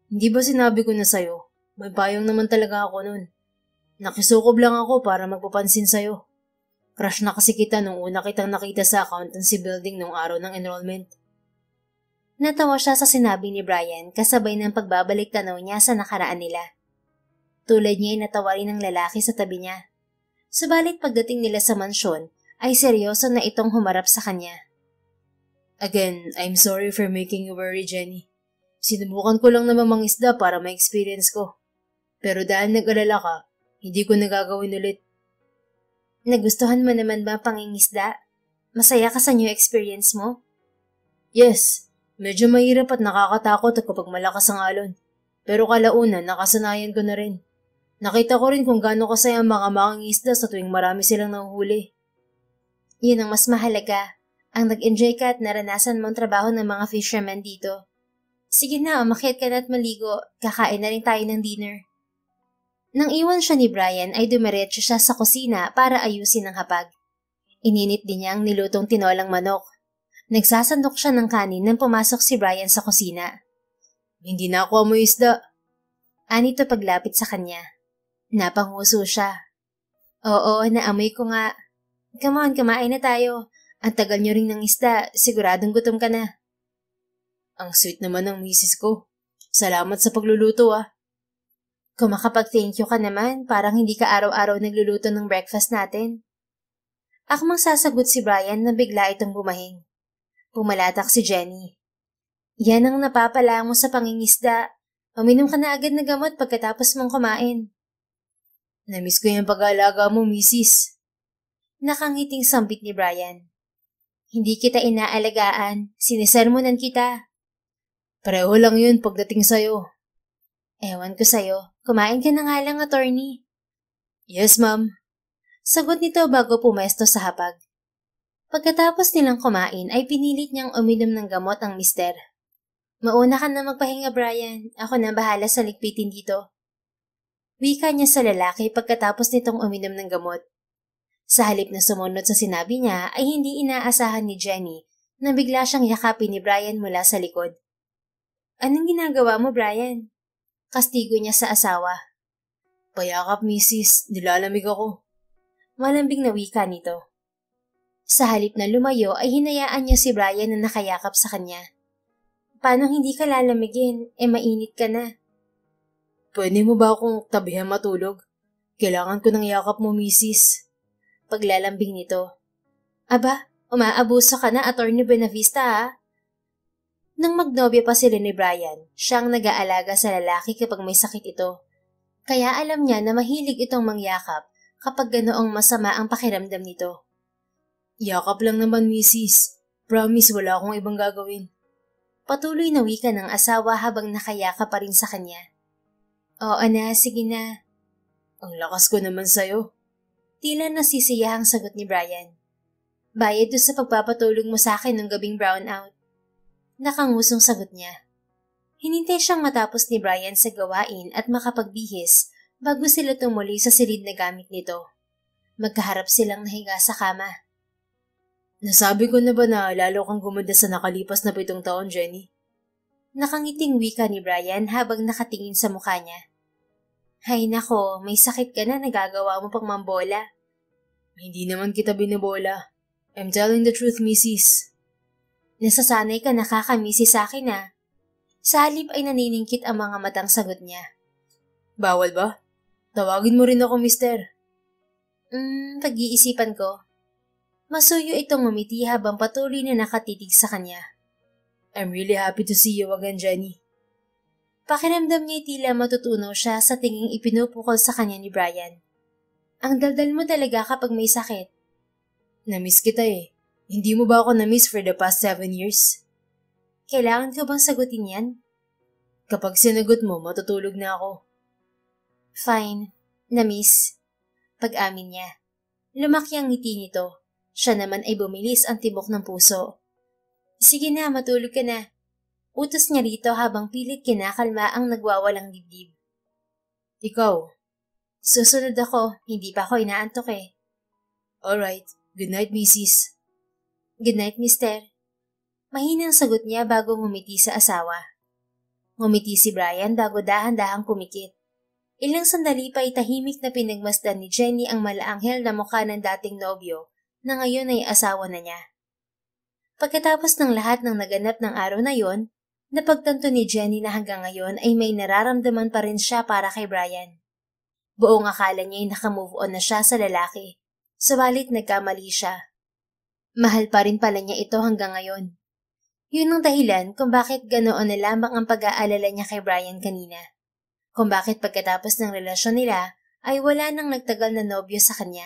Hindi ba sinabi ko na sa'yo? May payong naman talaga ako nun. Nakisukob lang ako para magpapansin sa'yo. Crush na kasi kita nung una kitang nakita sa accountancy building nung araw ng enrollment. Natawa siya sa sinabi ni Brian kasabay ng pagbabalik tanaw niya sa nakaraan nila. Tulad niya ay natawa rin ng lalaki sa tabi niya. Subalit pagdating nila sa mansyon ay seryoso na itong humarap sa kanya. Again, I'm sorry for making you worry, Jenny. Sinubukan ko lang naman mangisda para ma-experience ko. Pero dahil nag-alala ka, hindi ko nagagawin ulit. Nagustuhan mo naman ba pangingisda? Masaya ka sa new experience mo? Yes, medyo mahirap at nakakatakot kapag malakas ang alon. Pero kalaunan, nakasanayan ko na rin. Nakita ko rin kung gaano kasaya ang mga mangingisda sa tuwing marami silang nahuhuli. Yun ang mas mahalaga, ang nag-enjoy ka at naranasan mong trabaho ng mga fishermen dito. Sige na, umakyat ka na at maligo, kakain na rin tayo ng dinner. Nang iwan siya ni Brian ay dumiretso siya sa kusina para ayusin ang hapag. Ininit din niya ang nilutong tinolang manok. Nagsasandok siya ng kanin nang pumasok si Brian sa kusina. Hindi na ako amoy isda. Anito paglapit sa kanya. Napanguso siya. Oo, naamoy ko nga. Come on, kumain na tayo. Ang tagal niyo rin ng isda, siguradong gutom ka na. Ang sweet naman ng misis ko. Salamat sa pagluluto ah. Kung makapag-thank you ka naman, parang hindi ka araw-araw nagluluto ng breakfast natin. Akmang sasagot si Brian na bigla itong bumahing. Pumalatak si Jenny. Yan ang napapala mo sa pangingisda. Uminom ka na agad na gamot pagkatapos mong kumain. Namiss ko yung pag-aalaga mo, misis. Nakangiting sambit ni Brian. Hindi kita inaalagaan, sinisermonan kita. Pareho lang yun pagdating sa'yo. Ewan ko sa'yo, kumain ka na nga lang, attorney. Yes, ma'am. Sagot nito bago pumesto sa hapag. Pagkatapos nilang kumain ay pinilit niyang uminom ng gamot ang mister. Mauna ka na magpahinga, Brian. Ako na bahala sa ligpitin dito. Wika niya sa lalaki pagkatapos nitong uminom ng gamot. Sa halip na sumunod sa sinabi niya ay hindi inaasahan ni Jenny na bigla siyang yakapin ni Brian mula sa likod. Anong ginagawa mo, Brian? Kastigo niya sa asawa. Payakap, misis. Nilalamig ako. Malambing na wika nito. Sa halip na lumayo ay hinayaan niya si Brian na nakayakap sa kanya. Paano hindi ka lalamigin? Mainit ka na. Pwede mo ba akong tabihan matulog? Kailangan ko ng yakap mo, misis. Paglalambing nito. Aba, umaabuso ka na, Attorney Benavista ha? Nang magnobya pa sila ni Brian, siyang nag-aalaga sa lalaki kapag may sakit ito. Kaya alam niya na mahilig itong mangyakap kapag ganoong masama ang pakiramdam nito. Yakap lang naman, misis. Promise, wala akong ibang gagawin. Patuloy na wika ng asawa habang nakayakap pa rin sa kanya. Oo na, sige na. Ang lakas ko naman sa'yo. Tila nasisiyahang sagot ni Brian. Bayad doon sa pagpapatulog mo sa akin ng gabing brownout. Nakangusong sagot niya. Hinintay siyang matapos ni Brian sa gawain at makapagbihis bago sila tumuli sa silid na gamit nito. Magkaharap silang nahiga sa kama. Nasabi ko na ba na lalo kang gumanda sa nakalipas na 7 taon, Jenny? Nakangiting wika ni Brian habang nakatingin sa mukha niya. Hay nako, may sakit ka na, nagagawa mo pang mambola. Hindi naman kita binabola. I'm telling the truth, misis. Nasasanay ka nakakamisi sa akin ah. Sa halip ay naniningkit ang mga matang sagot niya. Bawal ba? Tawagin mo rin ako, mister. Pag-iisipan ko. Masuyo itong ngumiti habang patuloy na nakatitig sa kanya. I'm really happy to see you again, Jenny. Pakiramdam niya tila matutunaw siya sa tinging ipinupukol sa kanya ni Brian. Ang daldal mo talaga kapag may sakit. Na-miss kita eh. Hindi mo ba ako na-miss for the past 7 years? Kailangan ko bang sagutin yan? Kapag sinagot mo, matutulog na ako. Fine. Na-miss. Pag-amin niya. Lumaki ang ngiti nito. Siya naman ay bumilis ang tibok ng puso. Sige na, matulog ka na. Utos niya rito habang pilit kinakalma ang nagwawalang dibdib. Ikaw? Susunod ako, hindi pa ako inaantok eh. Alright, good night, Mrs. Good night, Mister. Mahinang sagot niya bago ngumiti sa asawa. Ngumiti si Brian bago dahan-dahang pumikit. Ilang sandali pa ay tahimik na pinagmasdan ni Jenny ang malaanghel na mukha ng dating nobyo na ngayon ay asawa na niya. Pagkatapos ng lahat ng naganap ng araw na yon, napagtanto ni Jenny na hanggang ngayon ay may nararamdaman pa rin siya para kay Brian. Buong akala niya ay nakamove on na siya sa lalaki, subalit nagkamali siya. Mahal pa rin pala niya ito hanggang ngayon. Yun ang dahilan kung bakit ganoon na lamang ang pag-aalala niya kay Brian kanina. Kung bakit pagkatapos ng relasyon nila ay wala nang nagtagal na nobyo sa kanya.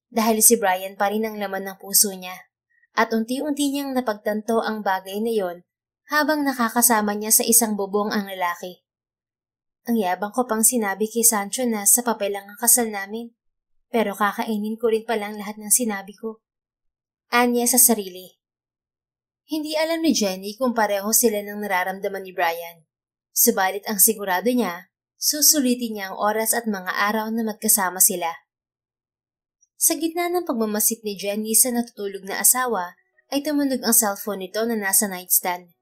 Dahil si Brian pa rin ang laman ng puso niya. At unti-unti niyang napagtanto ang bagay na yon habang nakakasama niya sa isang bubong ang lalaki. Ang yabang ko pang sinabi kay Sancho na sa papel lang ang kasal namin. Pero kakainin ko rin palang lahat ng sinabi ko. Anya sa sarili. Hindi alam ni Jenny kung pareho sila ng nararamdaman ni Brian. Subalit ang sigurado niya, susulitin niya ang oras at mga araw na magkasama sila. Sa gitna ng pagmamasid ni Jenny sa natutulog na asawa, ay tumunog ang cellphone nito na nasa nightstand.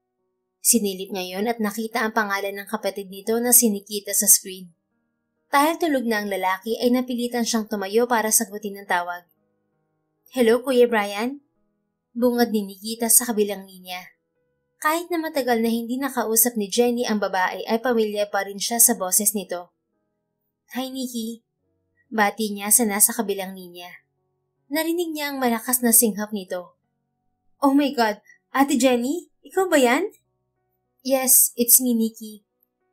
Sinilip niya yon at nakita ang pangalan ng kapatid nito na sinikita sa screen. Dahil tulog na ang lalaki ay napilitan siyang tumayo para sagutin ang tawag. Hello, Kuya Brian? Bungad ni Nikita sa kabilang linya. Kahit na matagal na hindi nakausap ni Jenny ang babae ay pamilya pa rin siya sa boses nito. Hi, Nikki. Bati niya sa nasa kabilang linya. Narinig niya ang malakas na singhap nito. Oh my God! Ate Jenny? Ikaw ba yan? Yes, it's me, Nikki.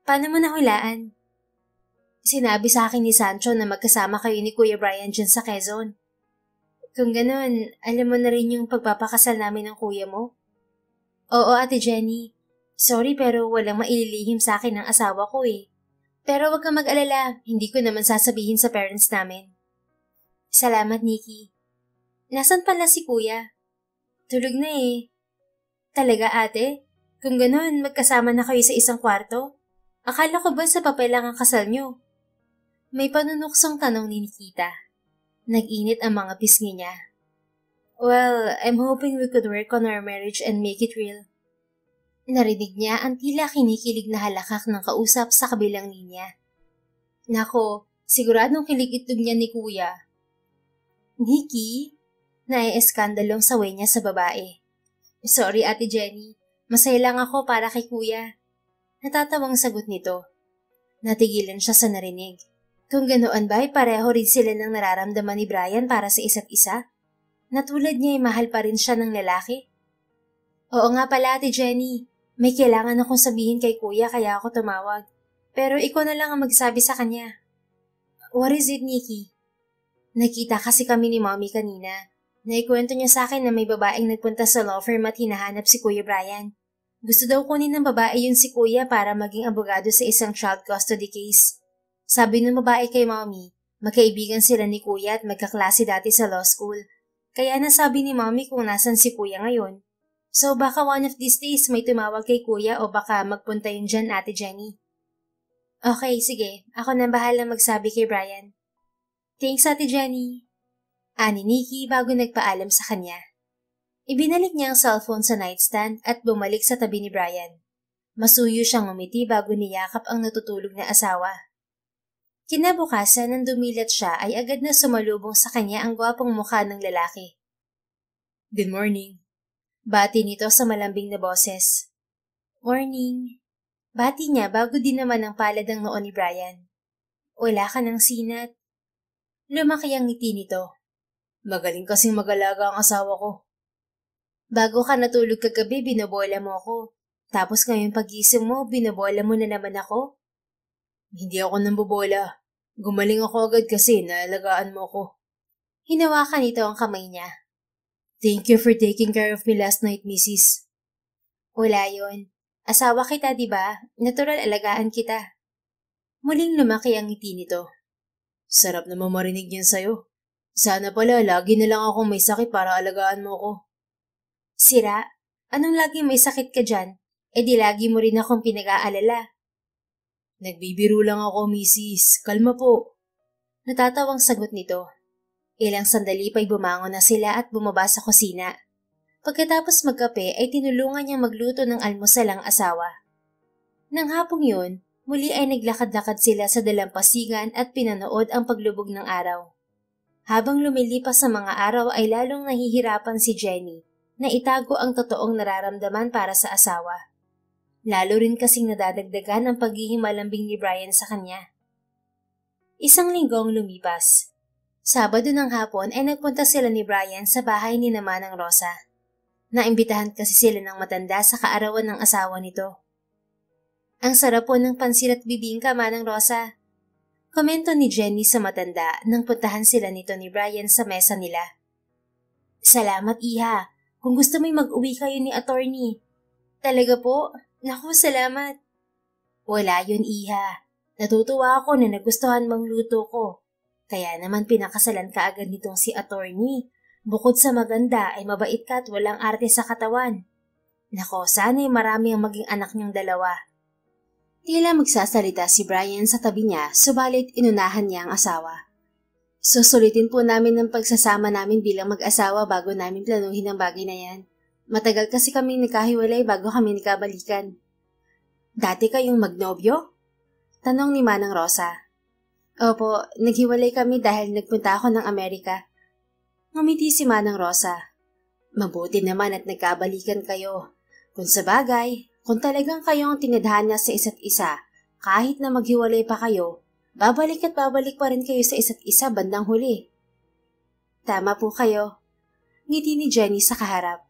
Paano mo nahulaan? Sinabi sa akin ni Sancho na magkasama kayo ni Kuya Brian dyan sa Quezon. Kung ganun, alam mo na rin yung pagpapakasal namin ng kuya mo? Oo, Ate Jenny. Sorry pero walang maililihim sa akin ng asawa ko eh. Pero wag kang mag-alala, hindi ko naman sasabihin sa parents namin. Salamat, Nikki. Nasaan pala si Kuya? Tulog na eh. Talaga, ate? Kung ganun, magkasama na kayo sa isang kwarto? Akala ko ba sa papel lang ang kasal nyo? May panunuksong tanong ni Nikita. Nag-init ang mga pisngi niya. Well, I'm hoping we could work on our marriage and make it real. Narinig niya ang tila kinikilig na halakak ng kausap sa kabilang linya. Nako, siguradong kilig-itlog niya ni Kuya. Nikki? Nai-eskandalong saway niya sa babae. Sorry, Ate Jenny. Masaya lang ako para kay Kuya. Natatawang sagot nito. Natigilan siya sa narinig. Kung ganoon ba ay pareho rin sila ng nararamdaman ni Brian para sa isa't isa? Natulad niya ay mahal pa rin siya ng lalaki? Oo nga pala, Ate Jenny. May kailangan akong sabihin kay Kuya kaya ako tumawag. Pero ikaw na lang ang magsabi sa kanya. What is it, Nikki? Nakita kasi kami ni Mommy kanina. Naikwento niya sa akin na may babaeng nagpunta sa law firm at hinahanap si Kuya Brian. Gusto daw kunin ng babae yun si Kuya para maging abogado sa isang child custody case. Sabi ng babae kay Mommy, magkaibigan sila ni Kuya at magkaklase dati sa law school. Kaya nasabi ni Mommy kung nasan si Kuya ngayon. So baka one of these days may tumawag kay Kuya o baka magpunta yun dyan, Ate Jenny. Okay, sige. Ako na bahala magsabi kay Brian. Thanks, Ate Jenny. Ani Nikki bago nagpaalam sa kanya. Ibinalik niya ang cellphone sa nightstand at bumalik sa tabi ni Brian. Masuyo siyang umiti bago niyakap ang natutulog na asawa. Kinabukasan nang dumilat siya ay agad na sumalubong sa kanya ang gwapong mukha ng lalaki. Good morning. Bati nito sa malambing na boses. Morning. Bati niya bago din naman ang palad ang noo ni Brian. Wala ka ng sinat. Lumaki ang ngiti nito. Magaling kasing mag-alaga ang asawa ko. Bago ka natulog kagabi, binobola mo ako. Tapos ngayon pag-isip mo, binobola mo na naman ako? Hindi ako nambobola. Gumaling ako agad kasi naalagaan mo ko. Hinawakan nito ang kamay niya. Thank you for taking care of me last night, Mrs. Wala yon. Asawa kita, di ba? Natural alagaan kita. Muling lumaki ang ngiti nito. Sarap naman marinig yan sa'yo. Sana pala, lagi na lang akong may sakit para alagaan mo ko. Sira, anong lagi may sakit ka dyan? E di lagi mo rin akong pinag-aalala. Nagbibiro lang ako, Mrs. Kalma po. Natatawang sagot nito. Ilang sandali pa'y bumangon na sila at bumaba sa kusina. Pagkatapos magkape ay tinulungan niyang magluto ng almusal ang asawa. Nang hapong yun, muli ay naglakad-lakad sila sa dalampasigan at pinanood ang paglubog ng araw. Habang lumilipas sa mga araw ay lalong nahihirapan si Jenny na itago ang totoong nararamdaman para sa asawa. Lalo rin kasing nadadagdagan ang pagiging malambing ni Brian sa kanya. Isang linggong lumipas. Sabado ng hapon ay nagpunta sila ni Brian sa bahay ni Manang Rosa. Naimbitahan kasi sila ng matanda sa kaarawan ng asawa nito. Ang sarap po ng pansit at bibingka, Manang Rosa. Komento ni Jenny sa matanda nang puntahan sila nito ni Brian sa mesa nila. Salamat, Iha. Kung gusto mo'y mag-uwi kayo ni attorney. Talaga po? Naku, salamat. Wala yun, Iha. Natutuwa ako na nagustuhan mong luto ko. Kaya naman pinakasalan ka agad nitong si attorney. Bukod sa maganda ay mabait ka at walang arte sa katawan. Nako, sana'y marami ang maging anak niyong dalawa. Tila magsasalita si Brian sa tabi niya, subalit inunahan niya ang asawa. Susulitin po namin ang pagsasama namin bilang mag-asawa bago namin planuhin ang bagay na yan. Matagal kasi kaming nagkahiwalay bago kami nagkabalikan. Dati kayong magnobyo? Tanong ni Manang Rosa. Opo, naghiwalay kami dahil nagpunta ako ng Amerika. Ngumiti si Manang Rosa. Mabuti naman at nagkabalikan kayo. Kung sa bagay, kung talagang kayo ang tinadhana sa isa't isa, kahit na maghiwalay pa kayo, babalik at babalik pa rin kayo sa isa't isa bandang huli. Tama po kayo. Ngiti ni Jenny sa kaharap.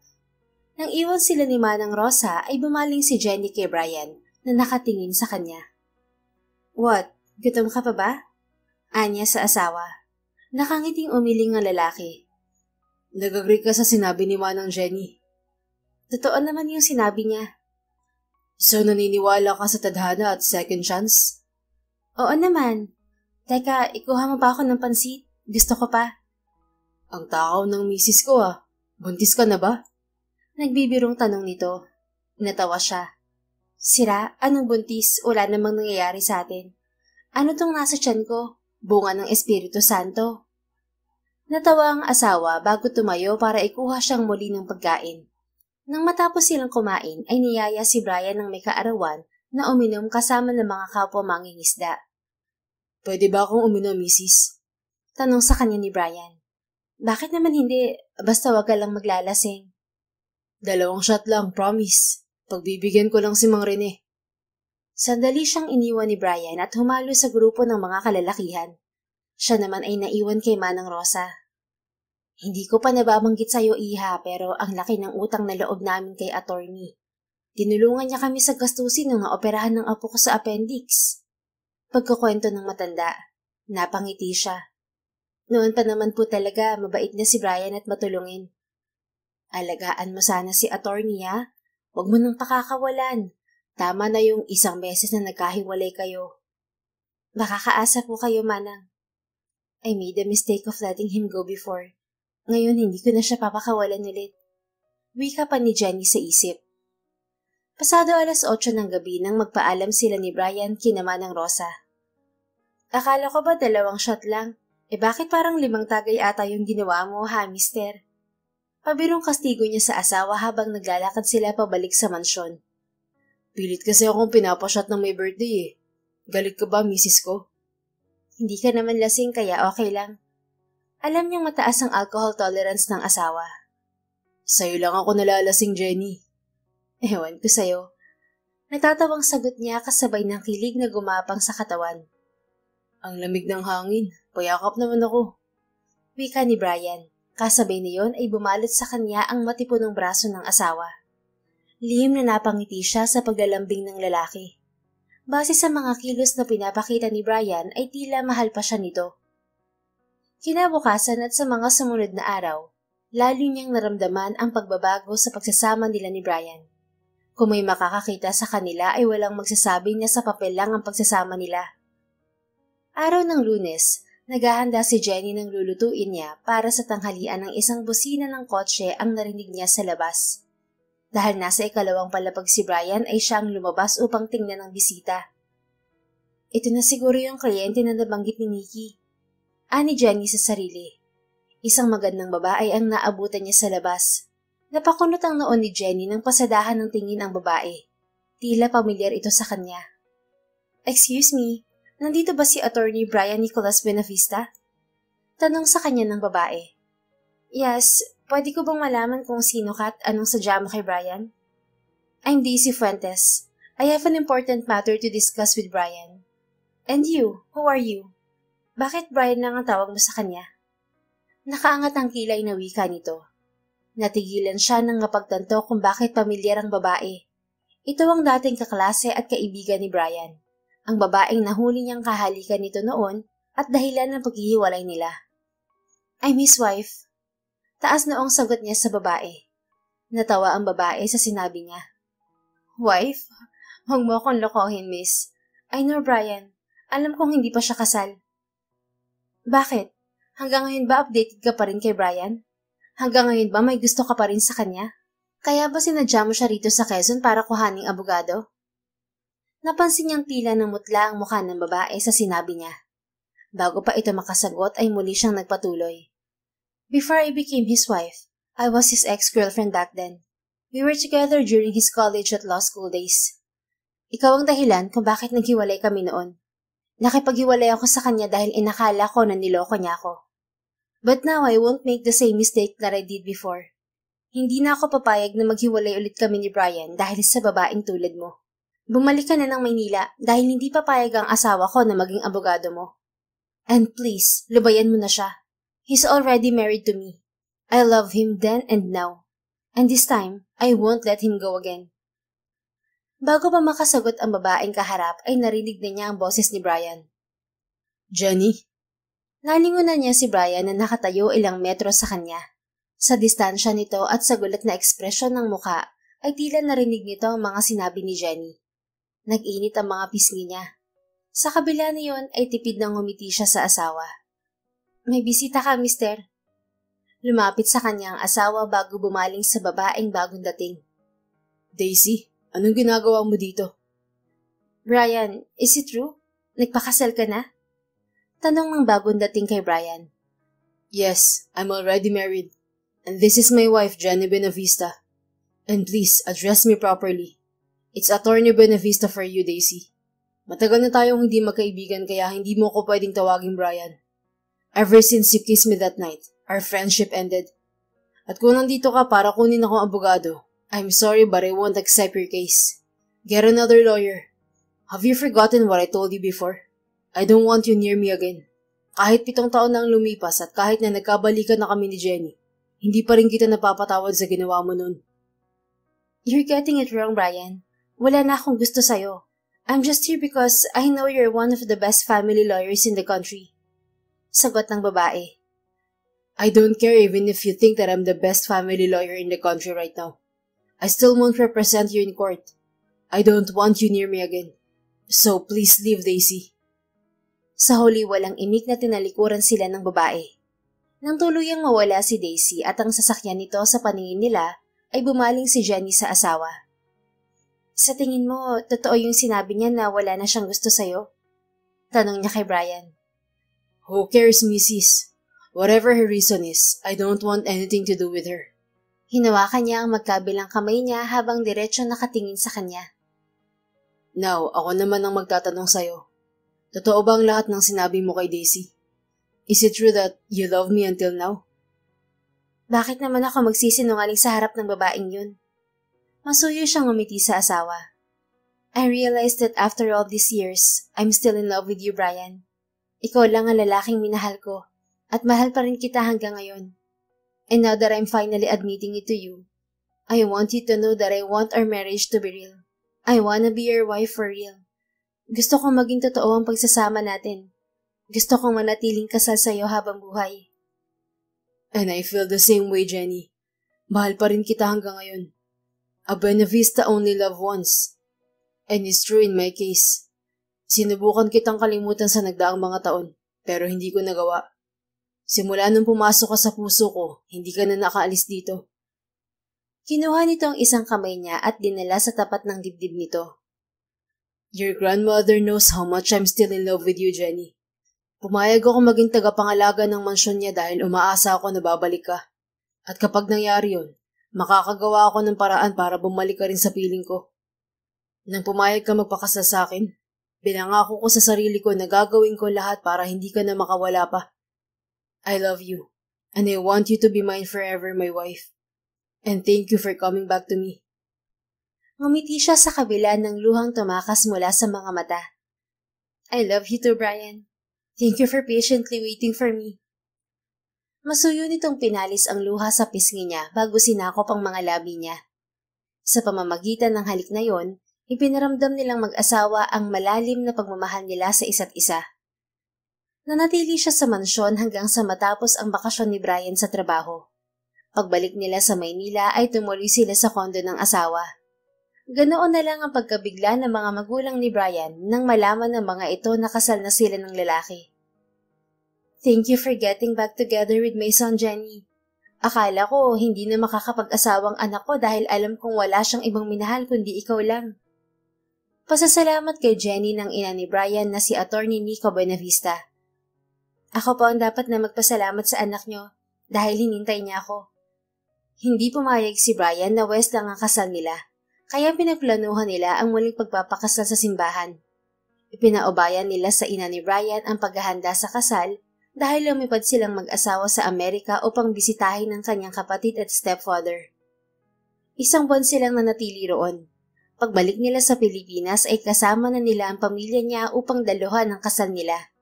Nang iwan sila ni Manang Rosa ay bumaling si Jenny kay Brian na nakatingin sa kanya. What? Gutom ka pa ba? Anya sa asawa. Nakangiting umiling ang lalaki. Nag-agree ka sa sinabi ni Manang Jenny. Totoo naman yung sinabi niya. So naniniwala ka sa tadhana at second chance? Oo naman. Teka, ikuha mo pa ako ng pansit? Gusto ko pa. Ang takaw ng misis ko ah. Buntis ka na ba? Nagbibirong tanong nito. Natawa siya. Sira, anong buntis? Wala namang nangyayari sa atin. Ano tong nasa tiyan ko? Bunga ng Espiritu Santo. Natawa ang asawa bago tumayo para ikuha siyang muli ng pagkain. Nang matapos silang kumain ay niyaya si Brian ng may kaarawan na uminom kasama ng mga kapwa mangingisda. Pwede ba akong uminom, misis? Tanong sa kanya ni Brian. Bakit naman hindi? Basta wag ka lang maglalasing. 2 shot lang, promise. Pagbibigyan ko lang si Mang Rene. Sandali siyang iniwan ni Brian at humalo sa grupo ng mga kalalakihan. Siya naman ay naiwan kay Manang Rosa. Hindi ko pa nababanggit sa'yo, Iha, pero ang laki ng utang na loob namin kay attorney. Tinulungan niya kami sa gastusin ng operahan ng apo ko sa appendix. Pagkukwento ng matanda, napangiti siya. Noon pa naman po talaga mabait na si Brian at matulungin. Alagaan mo sana si attorney, ha? Huwag mo nang pakakawalan. Tama na yung 1 beses na nagkahiwalay kayo. Makakaasa po kayo, Manang. I made the mistake of letting him go before. Ngayon hindi ko na siya papakawalan ulit. Wika pa ni Jenny sa isip. Pasado 8:00 ng gabi nang magpaalam sila ni Brian kina Manang Rosa. Akala ko ba 2 shot lang? Bakit parang 5 tagay ata yung ginawa mo, ha, mister? Pabirong kastigo niya sa asawa habang naglalakad sila pabalik sa mansyon. Pilit kasi akong pinapasyat ng may birthday eh. Galit ka ba, misis ko? Hindi ka naman lasing kaya okay lang. Alam niyang mataas ang alcohol tolerance ng asawa. Sa'yo lang ako nalalasing, Jenny. Ewan ko sa'yo. Natatawang sagot niya kasabay ng kilig na gumapang sa katawan. Ang lamig ng hangin. Payakap naman ako. Wika ni Brian. Kasabay niyon ay bumalot sa kanya ang matipunong braso ng asawa. Lihim na napangiti siya sa paglalambing ng lalaki. Base sa mga kilos na pinapakita ni Brian ay tila mahal pa siya nito. Kinabukasan at sa mga sumunod na araw, lalo niyang naramdaman ang pagbabago sa pagsasama nila ni Brian. Kung may makakakita sa kanila ay walang magsasabing na sa papel lang ang pagsasama nila. Araw ng Lunes, naghahanda si Jenny ng lulutuin niya para sa tanghalian ng isang busina ng kotse ang narinig niya sa labas. Dahil nasa ikalawang palapag si Brian ay siyang lumabas upang tingnan ang bisita. Ito na siguro yung kliyente na nabanggit ni Nikki. Ani Jenny sa sarili. Isang magandang babae ang naabutan niya sa labas. Napakunot ang noon ni Jenny nang pasadahan ng tingin ang babae. Tila pamilyar ito sa kanya. Excuse me. Nandito ba si Attorney Brian Nicholas Buenavista? Tanong sa kanya ng babae. Yes, pwede ko bang malaman kung sino ka at anong sadya mo kay Brian? I'm Daisy Fuentes. I have an important matter to discuss with Brian. And you, who are you? Bakit Brian lang ang tawag mo sa kanya? Nakaangat ang kilay na wika nito. Natigilan siya nang mapagtanto kung bakit pamilyar ang babae. Ito ang dating kaklase at kaibigan ni Brian. Ang babaeng nahuli niyang kahalikan nito noon at dahilan ng paghihiwalay nila. I'm his wife. Taas noong sagot niya sa babae. Natawa ang babae sa sinabi niya. Wife? Huwag mo akong lokohin, miss. I know Brian. Alam kong hindi pa siya kasal. Bakit? Hanggang ngayon ba updated ka pa rin kay Brian? Hanggang ngayon ba may gusto ka pa rin sa kanya? Kaya ba sinadya mo siya rito sa Quezon para kuhaning abogado? Napansin niyang tila namutla ang mukha ng babae sa sinabi niya. Bago pa ito makasagot ay muli siyang nagpatuloy. Before I became his wife, I was his ex-girlfriend back then. We were together during his college at law school days. Ikaw ang dahilan kung bakit naghiwalay kami noon. Nakipaghiwalay ako sa kanya dahil inakala ko na niloko niya ako. But now I won't make the same mistake that I did before. Hindi na ako papayag na maghiwalay ulit kami ni Brian dahil sa babaeng tulad mo. Bumalik ka na ng Maynila dahil hindi papayag ang asawa ko na maging abogado mo. And please, lubayan mo na siya. He's already married to me. I love him then and now. And this time, I won't let him go again. Bago pa makasagot ang babaeng kaharap ay narinig na niya ang boses ni Brian. Jenny? Nalingunan niya si Brian na nakatayo ilang metro sa kanya. Sa distansya nito at sa gulat na ekspresyon ng muka ay tila narinig nito ang mga sinabi ni Jenny. Nag-init ang mga pisngi niya. Sa kabila niyon ay tipid nang ngumiti siya sa asawa. May bisita ka, mister. Lumapit sa kanya ang asawa bago bumaling sa babaeng bagong dating. Daisy, anong ginagawa mo dito? Brian, is it true? Nagpakasal ka na? Tanong ng bagong dating kay Brian. Yes, I'm already married. And this is my wife, Jenny Buenavista. And please, address me properly. It's Attorney Buenavista for you, Daisy. Matagal na tayong hindi magkaibigan kaya hindi mo ko pwedeng tawagin Brian. Ever since you kissed me that night, our friendship ended. At kung nandito ka para kunin akong abogado, I'm sorry but I won't accept your case. Get another lawyer. Have you forgotten what I told you before? I don't want you near me again. Kahit 7 taon na ang lumipas at kahit na nagkabalikan na kami ni Jenny, hindi pa rin kita napapatawad sa ginawa mo nun. You're getting it wrong, Brian. Wala na akong gusto sa'yo. I'm just here because I know you're one of the best family lawyers in the country. Sagot ng babae. I don't care even if you think that I'm the best family lawyer in the country right now. I still won't represent you in court. I don't want you near me again. So please leave, Daisy. Sa huli walang imik na tinalikuran sila ng babae. Nang tuluyang mawala si Daisy at ang sasakyan nito sa paningin nila, ay bumaling si Jenny sa asawa. Sa tingin mo, totoo yung sinabi niya na wala na siyang gusto sa'yo? Tanong niya kay Brian. Who cares, Mrs.? Whatever her reason is, I don't want anything to do with her. Hinawakan niya ang magkabilang kamay niya habang diretsyo nakatingin sa kanya. Now, ako naman ang magtatanong sa'yo. Totoo ba ang lahat ng sinabi mo kay Daisy? Is it true that you love me until now? Bakit naman ako magsisinungaling sa harap ng babaeng yun? Masuyo siyang ngumiti sa asawa. I realized that after all these years, I'm still in love with you, Brian. Ikaw lang ang lalaking minahal ko, at mahal pa rin kita hanggang ngayon. And now that I'm finally admitting it to you, I want you to know that I want our marriage to be real. I wanna be your wife for real. Gusto kong maging totoo ang pagsasama natin. Gusto kong manatiling kasal sa'yo habang buhay. And I feel the same way, Jenny. Mahal pa rin kita hanggang ngayon. A Buena Vista only love once. And it's true in my case. Sinubukan kitang kalimutan sa nagdaang mga taon, pero hindi ko nagawa. Simula nung pumasok ka sa puso ko, hindi ka na nakaalis dito. Kinuha nito ang isang kamay niya at dinala sa tapat ng dibdib nito. Your grandmother knows how much I'm still in love with you, Jenny. Pumayag ako maging tagapangalaga ng mansyon niya dahil umaasa ako na babalik ka. At kapag nangyari yun, makakagawa ako ng paraan para bumalik ka rin sa piling ko. Nang pumayag ka magpakasal sa akin, pinangako ko sa sarili ko na gagawin ko lahat para hindi ka na makawala pa. I love you, and I want you to be mine forever, my wife. And thank you for coming back to me. Ngumiti siya sa kabila ng luhang tumakas mula sa mga mata. I love you too, Brian. Thank you for patiently waiting for me. Masuyo nitong pinalis ang luha sa pisngi niya bago sinakop ang mga labi niya. Sa pamamagitan ng halik na yon, ipinaramdam nilang mag-asawa ang malalim na pagmamahal nila sa isa't isa. Nanatili siya sa mansyon hanggang sa matapos ang bakasyon ni Brian sa trabaho. Pagbalik nila sa Maynila ay tumuloy sila sa kondo ng asawa. Ganoon na lang ang pagkabigla ng mga magulang ni Brian nang malaman ng mga ito na kasal na sila ng lalaki. Thank you for getting back together with my son, Jenny. Akala ko hindi na makakapag-asawang anak ko dahil alam kong wala siyang ibang minahal kundi ikaw lang. Pasasalamat kay Jenny ng ina ni Brian na si Attorney Nico Buenavista. Ako po ang dapat na magpasalamat sa anak niyo dahil hinintay niya ako. Hindi pumayag si Brian na West lang ang kasal nila, kaya pinagplanuhan nila ang muling pagpapakasal sa simbahan. Ipinaubayan nila sa ina ni Brian ang paghahanda sa kasal dahil lumipad silang mag-asawa sa Amerika upang bisitahin ang kanyang kapatid at stepfather. Isang buwan silang nanatili roon. Pagbalik nila sa Pilipinas ay kasama na nila ang pamilya niya upang daluhan ang kasal nila.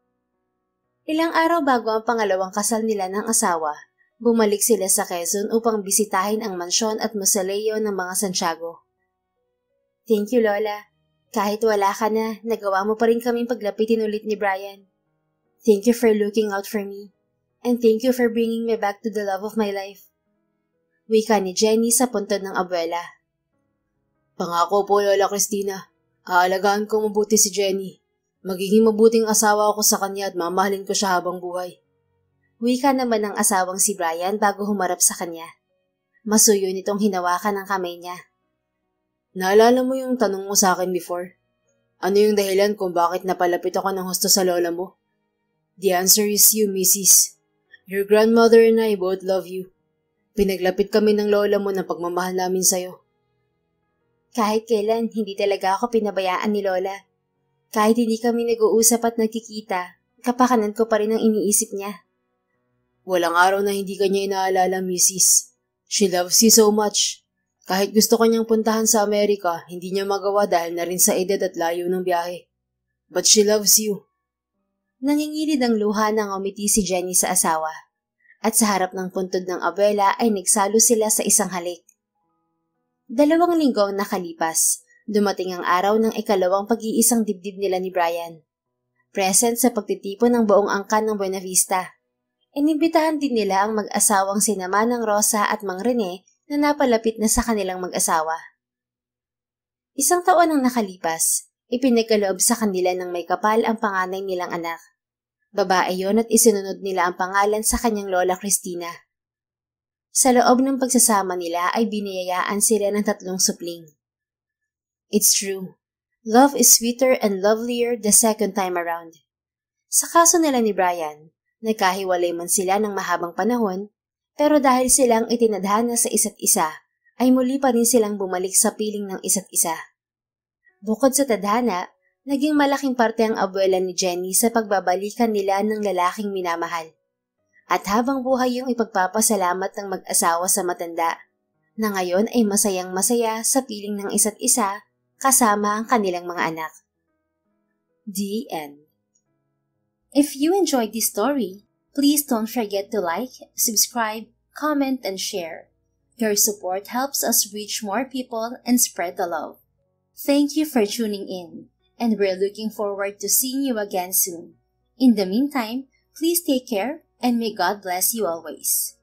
Ilang araw bago ang pangalawang kasal nila ng asawa, bumalik sila sa Quezon upang bisitahin ang mansyon at mausoleo ng mga Santiago. Thank you, Lola. Kahit wala ka na, nagawa mo pa rin kaming paglapitin ulit ni Brian. Thank you for looking out for me. And thank you for bringing me back to the love of my life. Wika ni Jenny sa puntod ng abuela. Pangako po, Lola Cristina. Aalagaan ko mabuti si Jenny. Magiging mabuting asawa ako sa kanya at mamahalin ko siya habang buhay. Wika naman ng asawang si Brian bago humarap sa kanya. Masuyo nitong hinawakan ang kamay niya. Naalala mo yung tanong mo sa akin before? Ano yung dahilan kung bakit napalapit ako ng husto sa lola mo? The answer is you, Mrs. Your grandmother and I both love you. Pinaglapit kami ng lola mo ng pagmamahal namin sa'yo. Kahit kailan, hindi talaga ako pinabayaan ni Lola. Kahit hindi kami nag-uusap at nagkikita, kapakanan ko pa rin ang iniisip niya. Walang araw na hindi kanya inaalala, Mrs. She loves you so much. Kahit gusto kanyang puntahan sa Amerika, hindi niya magawa dahil na rin sa edad at layo ng biyahe. But she loves you. Nangingilid ang luha nang umiti si Jenny sa asawa. At sa harap ng puntod ng abuela ay nagsalo sila sa isang halik. 2 linggo ang nakalipas. Dumating ang araw ng ikalawang pag-iisang dibdib nila ni Brian. Present sa pagtitipon ng buong angkan ng Buenavista. Inimbitahan din nila ang mag-asawang sina Manang Rosa at Mang Rene na napalapit na sa kanilang mag-asawa. 1 taon ang nakalipas, ipinagkaloob sa kanila ng may kapal ang panganay nilang anak. Babae yon at isinunod nila ang pangalan sa kanyang lola Cristina. Sa loob ng pagsasama nila ay biniyayaan sila ng 3 supling. It's true. Love is sweeter and lovelier the second time around. Sa kaso nila ni Brian, nagkahiwalay man sila ng mahabang panahon, pero dahil silang itinadhana sa isa't isa, ay muli pa rin silang bumalik sa piling ng isa't isa. Bukod sa tadhana, naging malaking parte ang abuela ni Jenny sa pagbabalikan nila ng lalaking minamahal. At habang buhay yung ipagpapasalamat ng mag-asawa sa matanda, na ngayon ay masayang-masaya sa piling ng isa't isa kasama ang kanilang mga anak. The end. If you enjoyed this story, please don't forget to like, subscribe, comment, and share. Your support helps us reach more people and spread the love. Thank you for tuning in, and we're looking forward to seeing you again soon. In the meantime, please take care and may God bless you always.